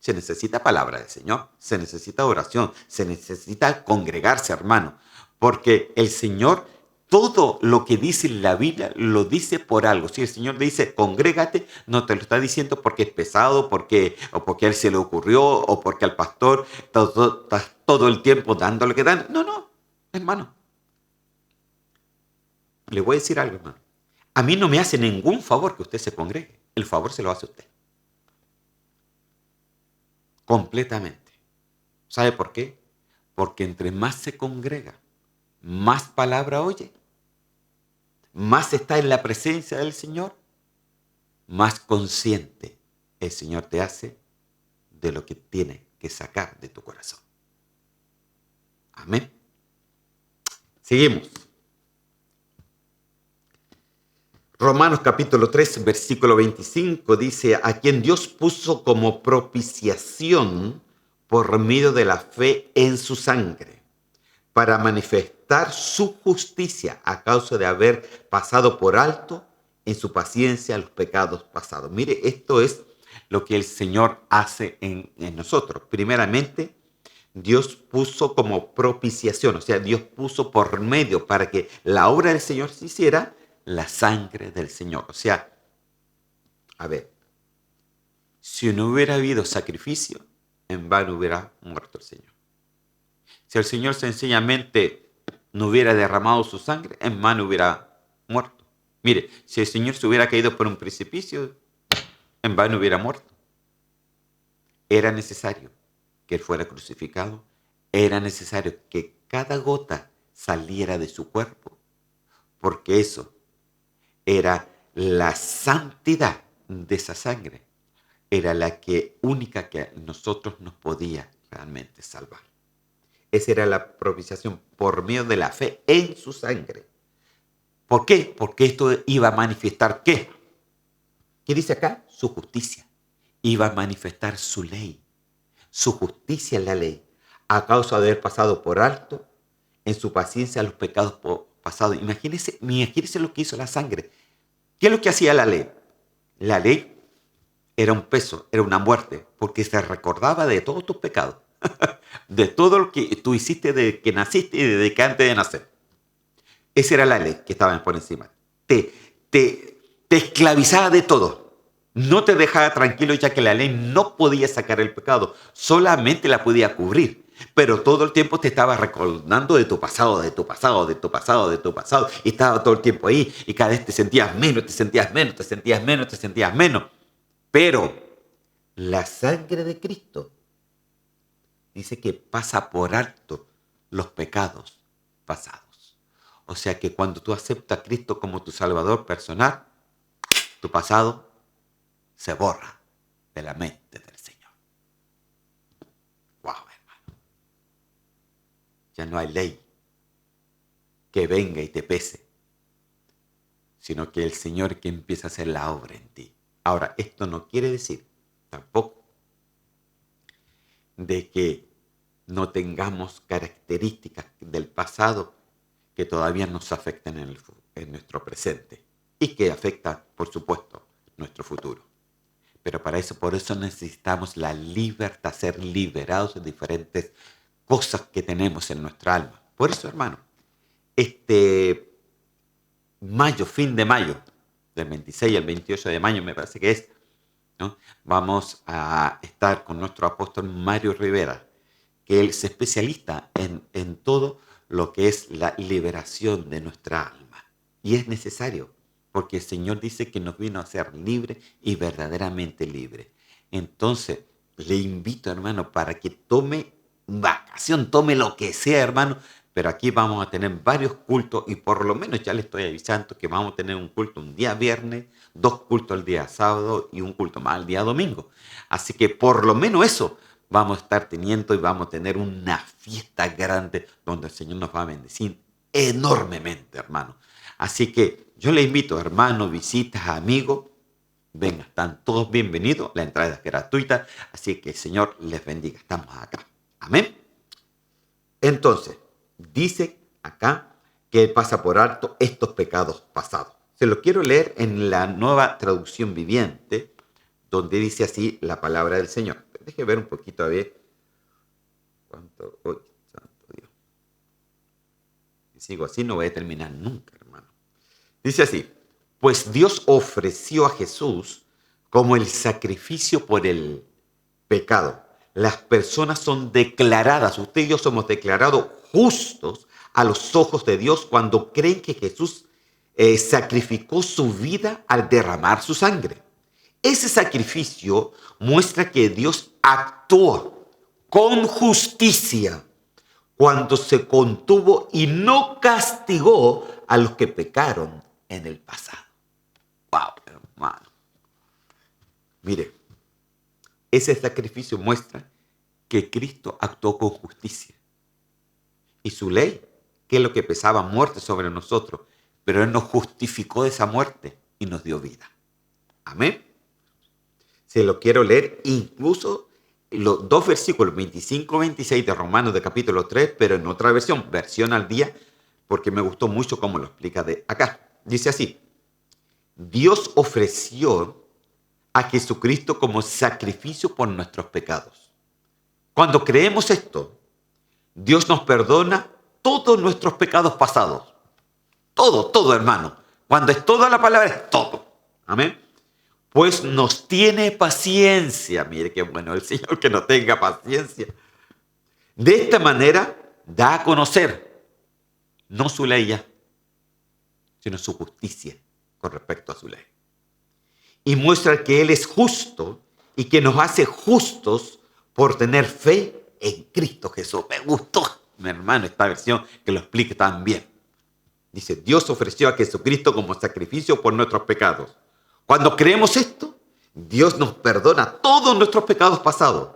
se necesita palabra del Señor, se necesita oración, se necesita congregarse, hermano, porque el Señor, todo lo que dice la Biblia, lo dice por algo. Si el Señor dice, congrégate, no te lo está diciendo porque es pesado, o porque a Él se le ocurrió, o porque al pastor todo el tiempo dando lo que dan. No, hermano. Le voy a decir algo, hermano. A mí no me hace ningún favor que usted se congregue. El favor se lo hace usted. Completamente. ¿Sabe por qué? Porque entre más se congrega, más palabra oye, más está en la presencia del Señor, más consciente el Señor te hace de lo que tiene que sacar de tu corazón. Amén. Seguimos. Romanos capítulo 3, versículo 25 dice, a quien Dios puso como propiciación por medio de la fe en su sangre, para manifestar su justicia a causa de haber pasado por alto en su paciencia los pecados pasados. Mire, esto es lo que el Señor hace en nosotros. Primeramente, Dios puso como propiciación, o sea, Dios puso por medio para que la obra del Señor se hiciera, la sangre del Señor. O sea, a ver, si no hubiera habido sacrificio, en vano hubiera muerto el Señor. Si el Señor sencillamente no hubiera derramado su sangre, en vano hubiera muerto. Mire, si el Señor se hubiera caído por un precipicio, en vano hubiera muerto. Era necesario que Él fuera crucificado. Era necesario que cada gota saliera de su cuerpo, porque eso era la santidad de esa sangre. Era la única que a nosotros nos podía realmente salvar. Esa era la propiciación por medio de la fe en su sangre. ¿Por qué? Porque esto iba a manifestar ¿qué? ¿Qué dice acá? Su justicia. Iba a manifestar su ley. Su justicia en la ley. A causa de haber pasado por alto en su paciencia los pecados pasados. Imagínense lo que hizo la sangre. ¿Qué es lo que hacía la ley? La ley era un peso, era una muerte, porque se recordaba de todos tus pecados. De todo lo que tú hiciste desde que naciste y desde que antes de nacer. Esa era la ley que estaba por encima. Te esclavizaba de todo. No te dejaba tranquilo ya que la ley no podía sacar el pecado. Solamente la podía cubrir. Pero todo el tiempo te estaba recordando de tu pasado, de tu pasado, de tu pasado, de tu pasado. Y estaba todo el tiempo ahí. Y cada vez te sentías menos, te sentías menos, te sentías menos, te sentías menos. Pero la sangre de Cristo dice que pasa por alto los pecados pasados. O sea que cuando tú aceptas a Cristo como tu Salvador personal, tu pasado se borra de la mente del Señor. ¡Wow, hermano! Ya no hay ley que venga y te pese, sino que el Señor que empieza a hacer la obra en ti. Ahora, esto no quiere decir tampoco de que no tengamos características del pasado que todavía nos afectan en nuestro presente y que afectan, por supuesto, nuestro futuro. Pero por eso necesitamos la libertad, ser liberados de diferentes cosas que tenemos en nuestra alma. Por eso, hermano, fin de mayo, del 26 al 28 de mayo me parece que es, ¿no? Vamos a estar con nuestro apóstol Mario Rivera, que él es especialista en todo lo que es la liberación de nuestra alma. Y es necesario, porque el Señor dice que nos vino a ser libre y verdaderamente libre. Entonces, le invito, hermano, para que tome vacación, tome lo que sea, hermano, pero aquí vamos a tener varios cultos y por lo menos ya le estoy avisando que vamos a tener un culto un día viernes, 2 cultos el día sábado y un culto más el día domingo. Así que por lo menos eso vamos a estar teniendo y vamos a tener una fiesta grande donde el Señor nos va a bendecir enormemente, hermano. Así que yo le invito, hermano, visitas, amigos, vengan, están todos bienvenidos, la entrada es gratuita, así que el Señor les bendiga, estamos acá. Amén. Entonces, dice acá que Él pasa por alto estos pecados pasados. Se lo quiero leer en la Nueva Traducción Viviente, donde dice así la palabra del Señor. Deje ver un poquito a ver cuánto. ¡Uy, santo Dios! Si sigo así no voy a terminar nunca, hermano. Dice así: pues Dios ofreció a Jesús como el sacrificio por el pecado. Las personas son declaradas, usted y yo somos declarados justos a los ojos de Dios cuando creen que Jesús sacrificó su vida al derramar su sangre. Ese sacrificio muestra que Dios actuó con justicia cuando se contuvo y no castigó a los que pecaron en el pasado. ¡Wow, hermano! Mire, ese sacrificio muestra que Cristo actuó con justicia. Y su ley, que es lo que pesaba muerte sobre nosotros, pero Él nos justificó de esa muerte y nos dio vida. Amén. Se lo quiero leer incluso los 2 versículos, 25-26 de Romanos de capítulo 3, pero en otra versión al día, porque me gustó mucho cómo lo explica de acá. Dice así: Dios ofreció a Jesucristo como sacrificio por nuestros pecados. Cuando creemos esto, Dios nos perdona todos nuestros pecados pasados. Todo, hermano. Cuando es toda la palabra, es todo. Amén. Pues nos tiene paciencia. Mire qué bueno el Señor que nos tenga paciencia. De esta manera da a conocer no su ley ya, sino su justicia con respecto a su ley. Y muestra que Él es justo y que nos hace justos por tener fe en Cristo Jesús. Me gustó, mi hermano, esta versión que lo explique tan bien. Dice, Dios ofreció a Jesucristo como sacrificio por nuestros pecados. Cuando creemos esto, Dios nos perdona todos nuestros pecados pasados,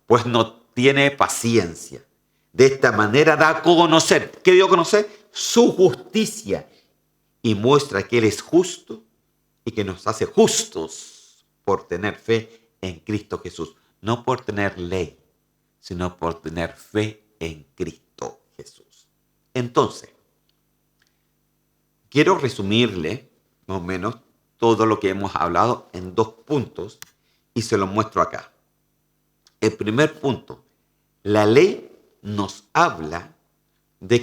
pues nos tiene paciencia. De esta manera da a conocer, ¿qué dio a conocer? Su justicia, y muestra que Él es justo y que nos hace justos por tener fe en Cristo Jesús. No por tener ley, sino por tener fe en Cristo Jesús. Entonces, quiero resumirle más o menos todo lo que hemos hablado en 2 puntos y se los muestro acá. El primer punto, la ley nos habla de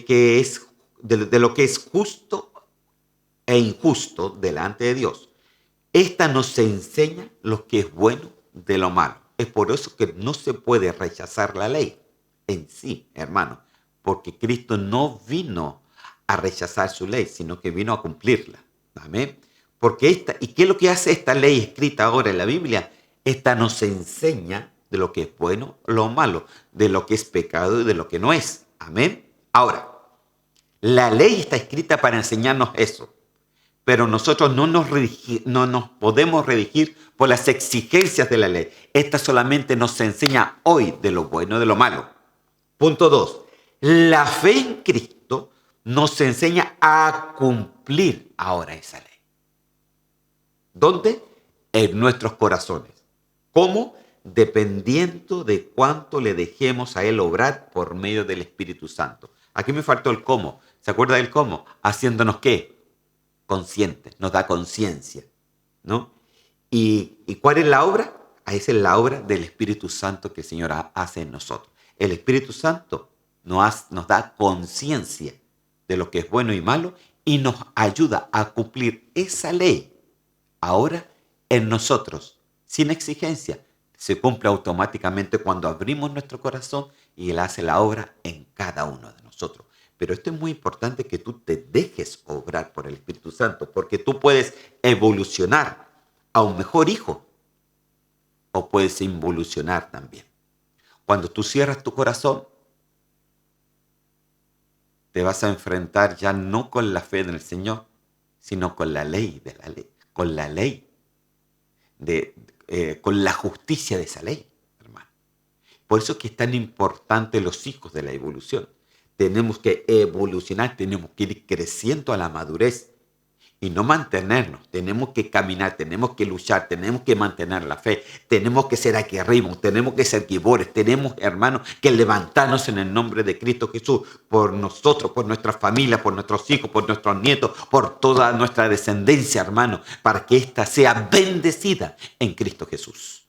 lo que es justo e injusto delante de Dios. Esta nos enseña lo que es bueno de lo malo. Es por eso que no se puede rechazar la ley en sí, hermano, porque Cristo no vino a rechazar su ley, sino que vino a cumplirla. Amén. ¿Y qué es lo que hace esta ley escrita ahora en la Biblia? Esta nos enseña de lo que es bueno, lo malo, de lo que es pecado y de lo que no es. Amén. Ahora, la ley está escrita para enseñarnos eso, pero nosotros no nos podemos redigir por las exigencias de la ley. Esta solamente nos enseña hoy de lo bueno y de lo malo. Punto 2. La fe en Cristo nos enseña a cumplir ahora esa ley. ¿Dónde? En nuestros corazones. ¿Cómo? Dependiendo de cuánto le dejemos a Él obrar por medio del Espíritu Santo. Aquí me faltó el cómo. ¿Se acuerda del cómo? Haciéndonos ¿qué? Conscientes. Nos da conciencia, ¿no? ¿Y cuál es la obra? Esa es la obra del Espíritu Santo que el Señor hace en nosotros. El Espíritu Santo nos da conciencia de lo que es bueno y malo y nos ayuda a cumplir esa ley ahora en nosotros, sin exigencia. Se cumple automáticamente cuando abrimos nuestro corazón y Él hace la obra en cada uno de nosotros. Pero esto es muy importante, que tú te dejes obrar por el Espíritu Santo, porque tú puedes evolucionar a un mejor hijo o puedes involucionar también. Cuando tú cierras tu corazón, te vas a enfrentar ya no con la fe en el Señor, sino con la ley de la ley, con la ley, con la justicia de esa ley, hermano. Por eso es que es tan importante los hijos de la evolución. Tenemos que evolucionar, tenemos que ir creciendo a la madurez y no mantenernos. Tenemos que caminar, tenemos que luchar, tenemos que mantener la fe, tenemos que ser aguerridos, tenemos que ser gibores, tenemos, hermanos, que levantarnos en el nombre de Cristo Jesús por nosotros, por nuestra familia, por nuestros hijos, por nuestros nietos, por toda nuestra descendencia, hermanos, para que ésta sea bendecida en Cristo Jesús.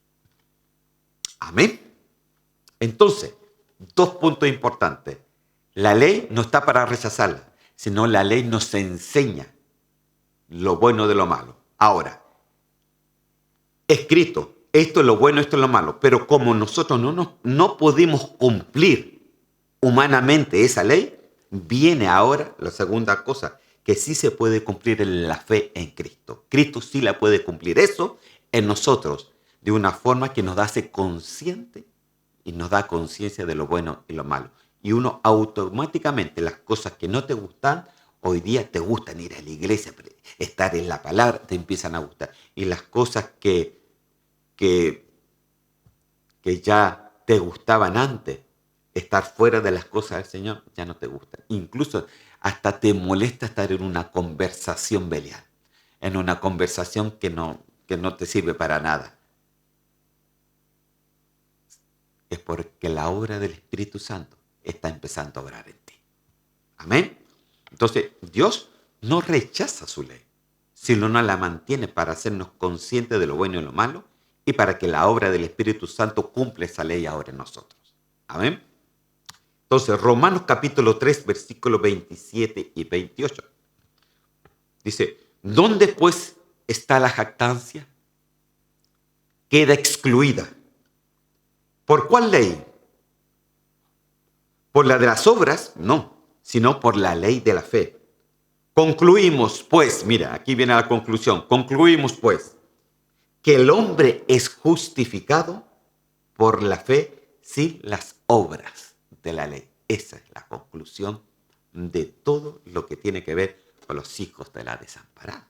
Amén. Entonces, 2 puntos importantes. La ley no está para rechazarla, sino la ley nos enseña lo bueno de lo malo. Ahora, escrito, esto es lo bueno, esto es lo malo, pero como nosotros no podemos cumplir humanamente esa ley, viene ahora la segunda cosa, que sí se puede cumplir en la fe en Cristo. Cristo sí la puede cumplir eso en nosotros, de una forma que nos hace consciente y nos da conciencia de lo bueno y lo malo. Y uno automáticamente, las cosas que no te gustan, hoy día te gustan. Ir a la iglesia, estar en la palabra, te empiezan a gustar. Y las cosas que ya te gustaban antes, estar fuera de las cosas del Señor, ya no te gustan. Incluso hasta te molesta estar en una conversación belial, en una conversación que no te sirve para nada. Es porque la obra del Espíritu Santo está empezando a obrar en ti. Amén. Entonces, Dios no rechaza su ley, sino no la mantiene para hacernos conscientes de lo bueno y lo malo y para que la obra del Espíritu Santo cumpla esa ley ahora en nosotros. Amén. Entonces, Romanos capítulo 3, versículos 27 y 28. Dice, ¿Dónde pues está la jactancia? Queda excluida. ¿Por cuál ley? ¿Por la de las obras? No, sino por la ley de la fe. Concluimos pues, mira, aquí viene la conclusión. Concluimos pues que el hombre es justificado por la fe sin las obras de la ley. Esa es la conclusión de todo lo que tiene que ver con los hijos de la desamparada.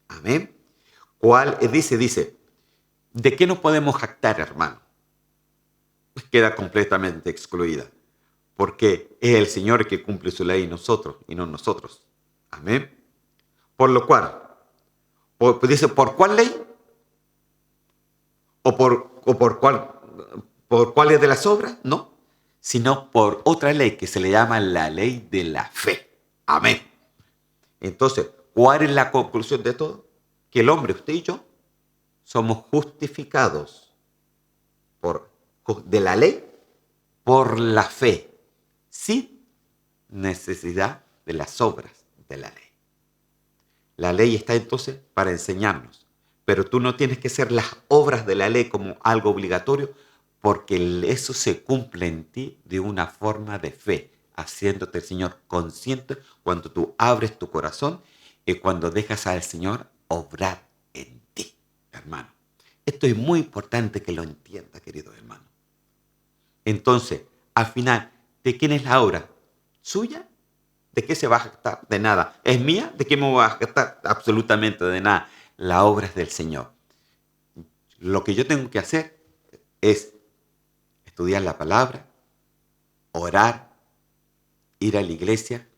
Amén. ¿Cuál? Dice, ¿de qué nos podemos jactar, hermano? Pues queda completamente excluida, porque es el Señor el que cumple su ley y no nosotros. Amén. Por lo cual, dice, ¿por cuál ley? ¿Por cuáles de las obras? No, sino por otra ley que se le llama la ley de la fe. Amén. Entonces, ¿cuál es la conclusión de todo? Que el hombre, usted y yo, somos justificados de la ley por la fe, sin necesidad de las obras de la ley. La ley está entonces para enseñarnos, pero tú no tienes que hacer las obras de la ley como algo obligatorio, porque eso se cumple en ti de una forma de fe, haciéndote el Señor consciente cuando tú abres tu corazón y cuando dejas al Señor obrar en ti, hermano. Esto es muy importante que lo entienda, querido hermano. Entonces, al final, ¿de quién es la obra? ¿Suya? ¿De qué se va a jactar? De nada. ¿Es mía? ¿De qué me voy a jactar? Absolutamente de nada. La obra es del Señor. Lo que yo tengo que hacer es estudiar la palabra, orar, ir a la iglesia,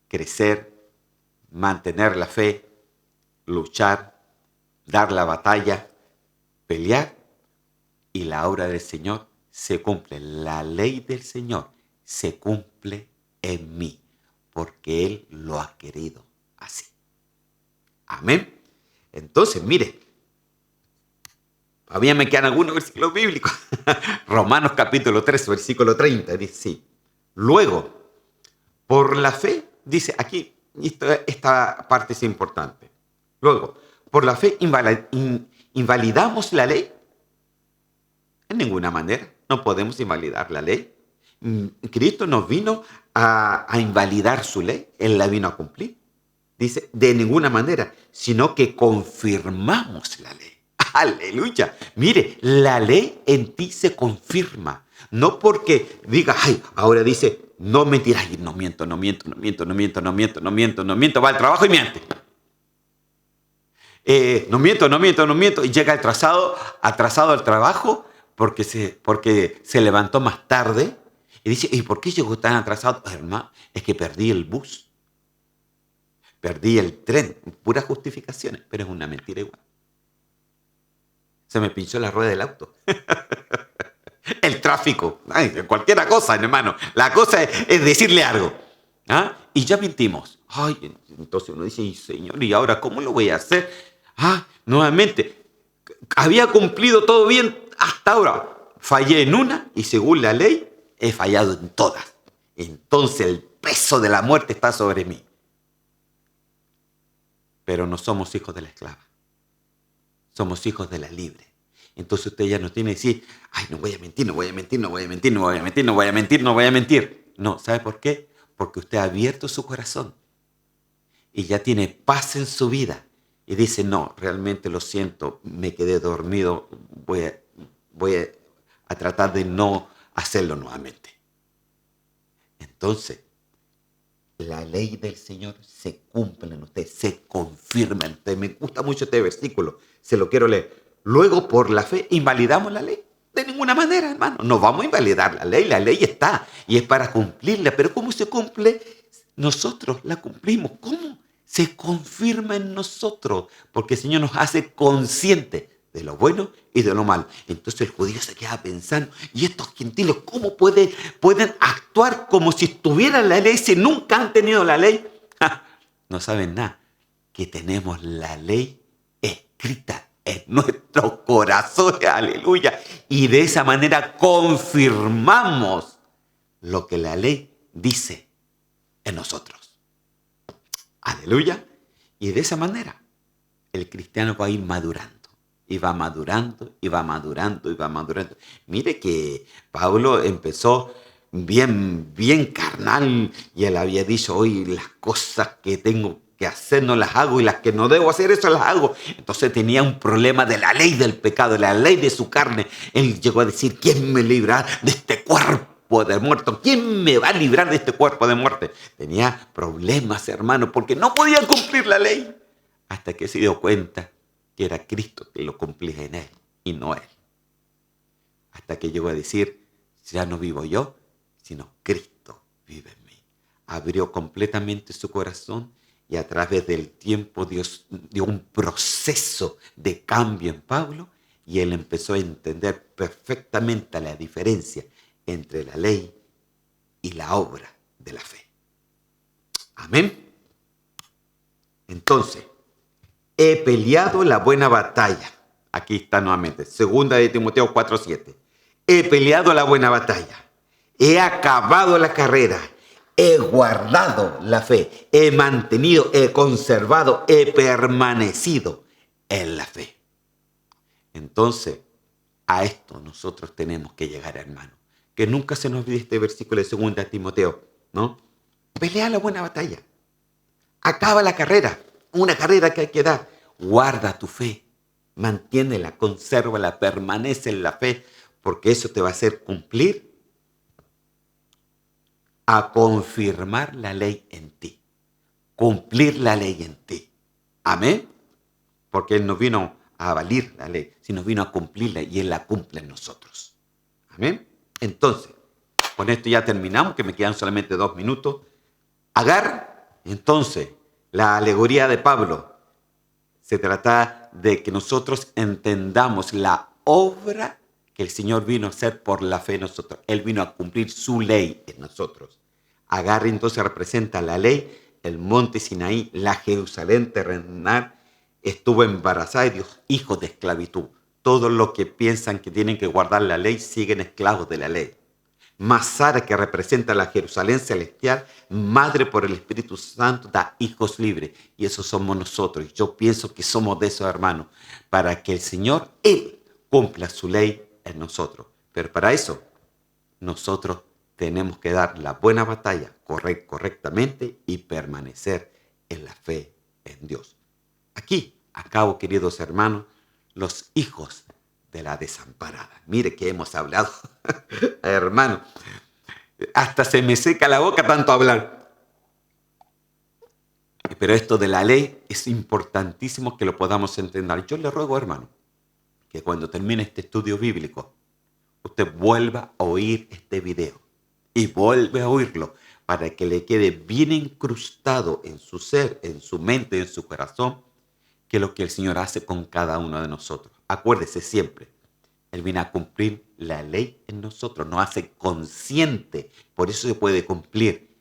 crecer, mantener la fe, luchar, dar la batalla, pelear, y la obra del Señor se cumple. La ley del Señor se cumple en mí, porque Él lo ha querido así. Amén. Entonces, mire, todavía me quedan algunos versículos bíblicos. Romanos capítulo 3, versículo 30, dice así. Luego, por la fe, dice aquí, esta parte es importante. Luego, por la fe invalidamos la ley. En ninguna manera, no podemos invalidar la ley. Cristo nos vino a invalidar su ley, Él la vino a cumplir. Dice, de ninguna manera, sino que confirmamos la ley. Aleluya. Mire, la ley en ti se confirma. No porque diga, ay, ahora dice, no mentirás. Ay, no miento, va al trabajo y miente. No miento. Y llega atrasado al trabajo porque se levantó más tarde. Y dice, ¿y por qué llegó tan atrasado? Hermano, es que perdí el bus. Perdí el tren. Puras justificaciones, pero es una mentira igual. Se me pinchó la rueda del auto. El tráfico. Ay, cualquier cosa, hermano. La cosa es decirle algo. ¿Ah? Y ya mentimos. Ay, entonces uno dice, Señor, ¿y ahora cómo lo voy a hacer? Nuevamente, había cumplido todo bien hasta ahora. Fallé en una y según la ley he fallado en todas. Entonces el peso de la muerte está sobre mí. Pero no somos hijos de la esclava. Somos hijos de la libre. Entonces usted ya no tiene que decir, ay, no voy a mentir. No, ¿sabe por qué? Porque usted ha abierto su corazón y ya tiene paz en su vida. Y dice, no, realmente lo siento, me quedé dormido, voy a tratar de no hacerlo nuevamente. Entonces, la ley del Señor se cumple en usted, se confirma en usted. Me gusta mucho este versículo, se lo quiero leer. Luego, por la fe, ¿invalidamos la ley? De ninguna manera, hermano. No vamos a invalidar la ley está y es para cumplirla. Pero ¿cómo se cumple? Nosotros la cumplimos. ¿Cómo? Se confirma en nosotros, porque el Señor nos hace conscientes de lo bueno y de lo malo. Entonces el judío se queda pensando, ¿y estos gentiles cómo pueden actuar como si tuvieran la ley si nunca han tenido la ley? No saben nada, que tenemos la ley escrita en nuestros corazones, aleluya. Y de esa manera confirmamos lo que la ley dice en nosotros. Aleluya. Y de esa manera el cristiano va a ir madurando. Y va madurando, y va madurando, y va madurando. Mire que Pablo empezó bien carnal. Y él había dicho, hoy las cosas que tengo que hacer no las hago y las que no debo hacer, eso las hago. Entonces tenía un problema de la ley del pecado, de la ley de su carne. Él llegó a decir, ¿quién me librará de este cuerpo de muerto? ¿Quién me va a librar de este cuerpo de muerte? Tenía problemas, hermano, porque no podía cumplir la ley. Hasta que se dio cuenta que era Cristo que lo cumplía en él y no él. Hasta que llegó a decir, ya no vivo yo, sino Cristo vive en mí. Abrió completamente su corazón y a través del tiempo Dios dio un proceso de cambio en Pablo y él empezó a entender perfectamente la diferencia entre la ley y la obra de la fe. Amén. Entonces, he peleado la buena batalla. Aquí está nuevamente, 2 de Timoteo 4:7. He peleado la buena batalla. He acabado la carrera. He guardado la fe. He mantenido, he conservado, he permanecido en la fe. Entonces, a esto nosotros tenemos que llegar, hermano. Que nunca se nos olvide este versículo de 2 de Timoteo, ¿no? Pelea la buena batalla. Acaba la carrera. Una carrera que hay que dar. Guarda tu fe. Mantiénela, consérvala, permanece en la fe, porque eso te va a hacer cumplir, a confirmar la ley en ti. Cumplir la ley en ti. Amén. Porque Él no vino a abolir la ley, sino vino a cumplirla y Él la cumple en nosotros. Amén. Entonces, con esto ya terminamos, que me quedan solamente 2 minutos. Agar, entonces, la alegoría de Pablo se trata de que nosotros entendamos la obra que el Señor vino a hacer por la fe en nosotros. Él vino a cumplir su ley en nosotros. Agar entonces representa la ley, el monte Sinaí, la Jerusalén terrenal, estuvo embarazada y dio hijos de esclavitud. Todos los que piensan que tienen que guardar la ley siguen esclavos de la ley. Sara, que representa la Jerusalén celestial, madre por el Espíritu Santo, da hijos libres. Y eso somos nosotros. Yo pienso que somos de esos hermanos, para que el Señor, Él, cumpla su ley en nosotros. Pero para eso, nosotros tenemos que dar la buena batalla, correr correctamente y permanecer en la fe en Dios. Aquí acabo, queridos hermanos, los hijos de la desamparada. Mire que hemos hablado, hermano. Hasta se me seca la boca tanto hablar. Pero esto de la ley es importantísimo que lo podamos entender. Yo le ruego, hermano, que cuando termine este estudio bíblico, usted vuelva a oír este video y vuelve a oírlo para que le quede bien incrustado en su ser, en su mente, en su corazón, que es lo que el Señor hace con cada uno de nosotros. Acuérdese siempre, Él viene a cumplir la ley en nosotros, nos hace consciente, por eso se puede cumplir.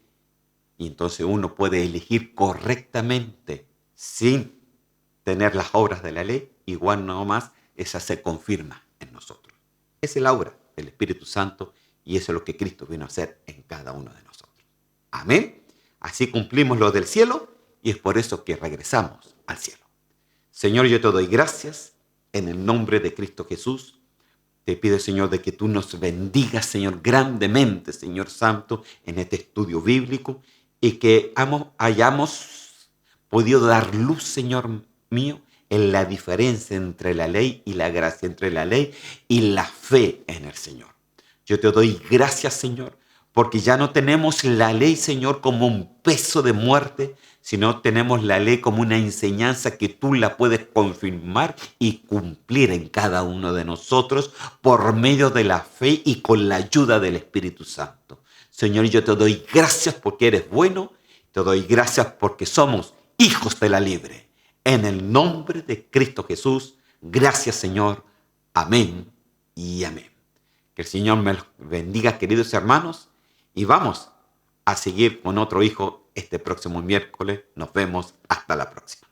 Y entonces uno puede elegir correctamente sin tener las obras de la ley, igual no más, esa se confirma en nosotros. Esa es la obra del Espíritu Santo y eso es lo que Cristo vino a hacer en cada uno de nosotros. Amén. Así cumplimos lo del cielo y es por eso que regresamos al cielo. Señor, yo te doy gracias en el nombre de Cristo Jesús. Te pido, Señor, de que tú nos bendigas, Señor, grandemente, Señor Santo, en este estudio bíblico y que hayamos podido dar luz, Señor mío, en la diferencia entre la ley y la gracia, entre la ley y la fe en el Señor. Yo te doy gracias, Señor, porque ya no tenemos la ley, Señor, como un peso de muerte, sino tenemos la ley como una enseñanza que tú la puedes confirmar y cumplir en cada uno de nosotros por medio de la fe y con la ayuda del Espíritu Santo. Señor, yo te doy gracias porque eres bueno, te doy gracias porque somos hijos de la libre. En el nombre de Cristo Jesús, gracias, Señor. Amén y amén. Que el Señor me los bendiga, queridos hermanos, y vamos a seguir con otro hijo este próximo miércoles. Nos vemos hasta la próxima.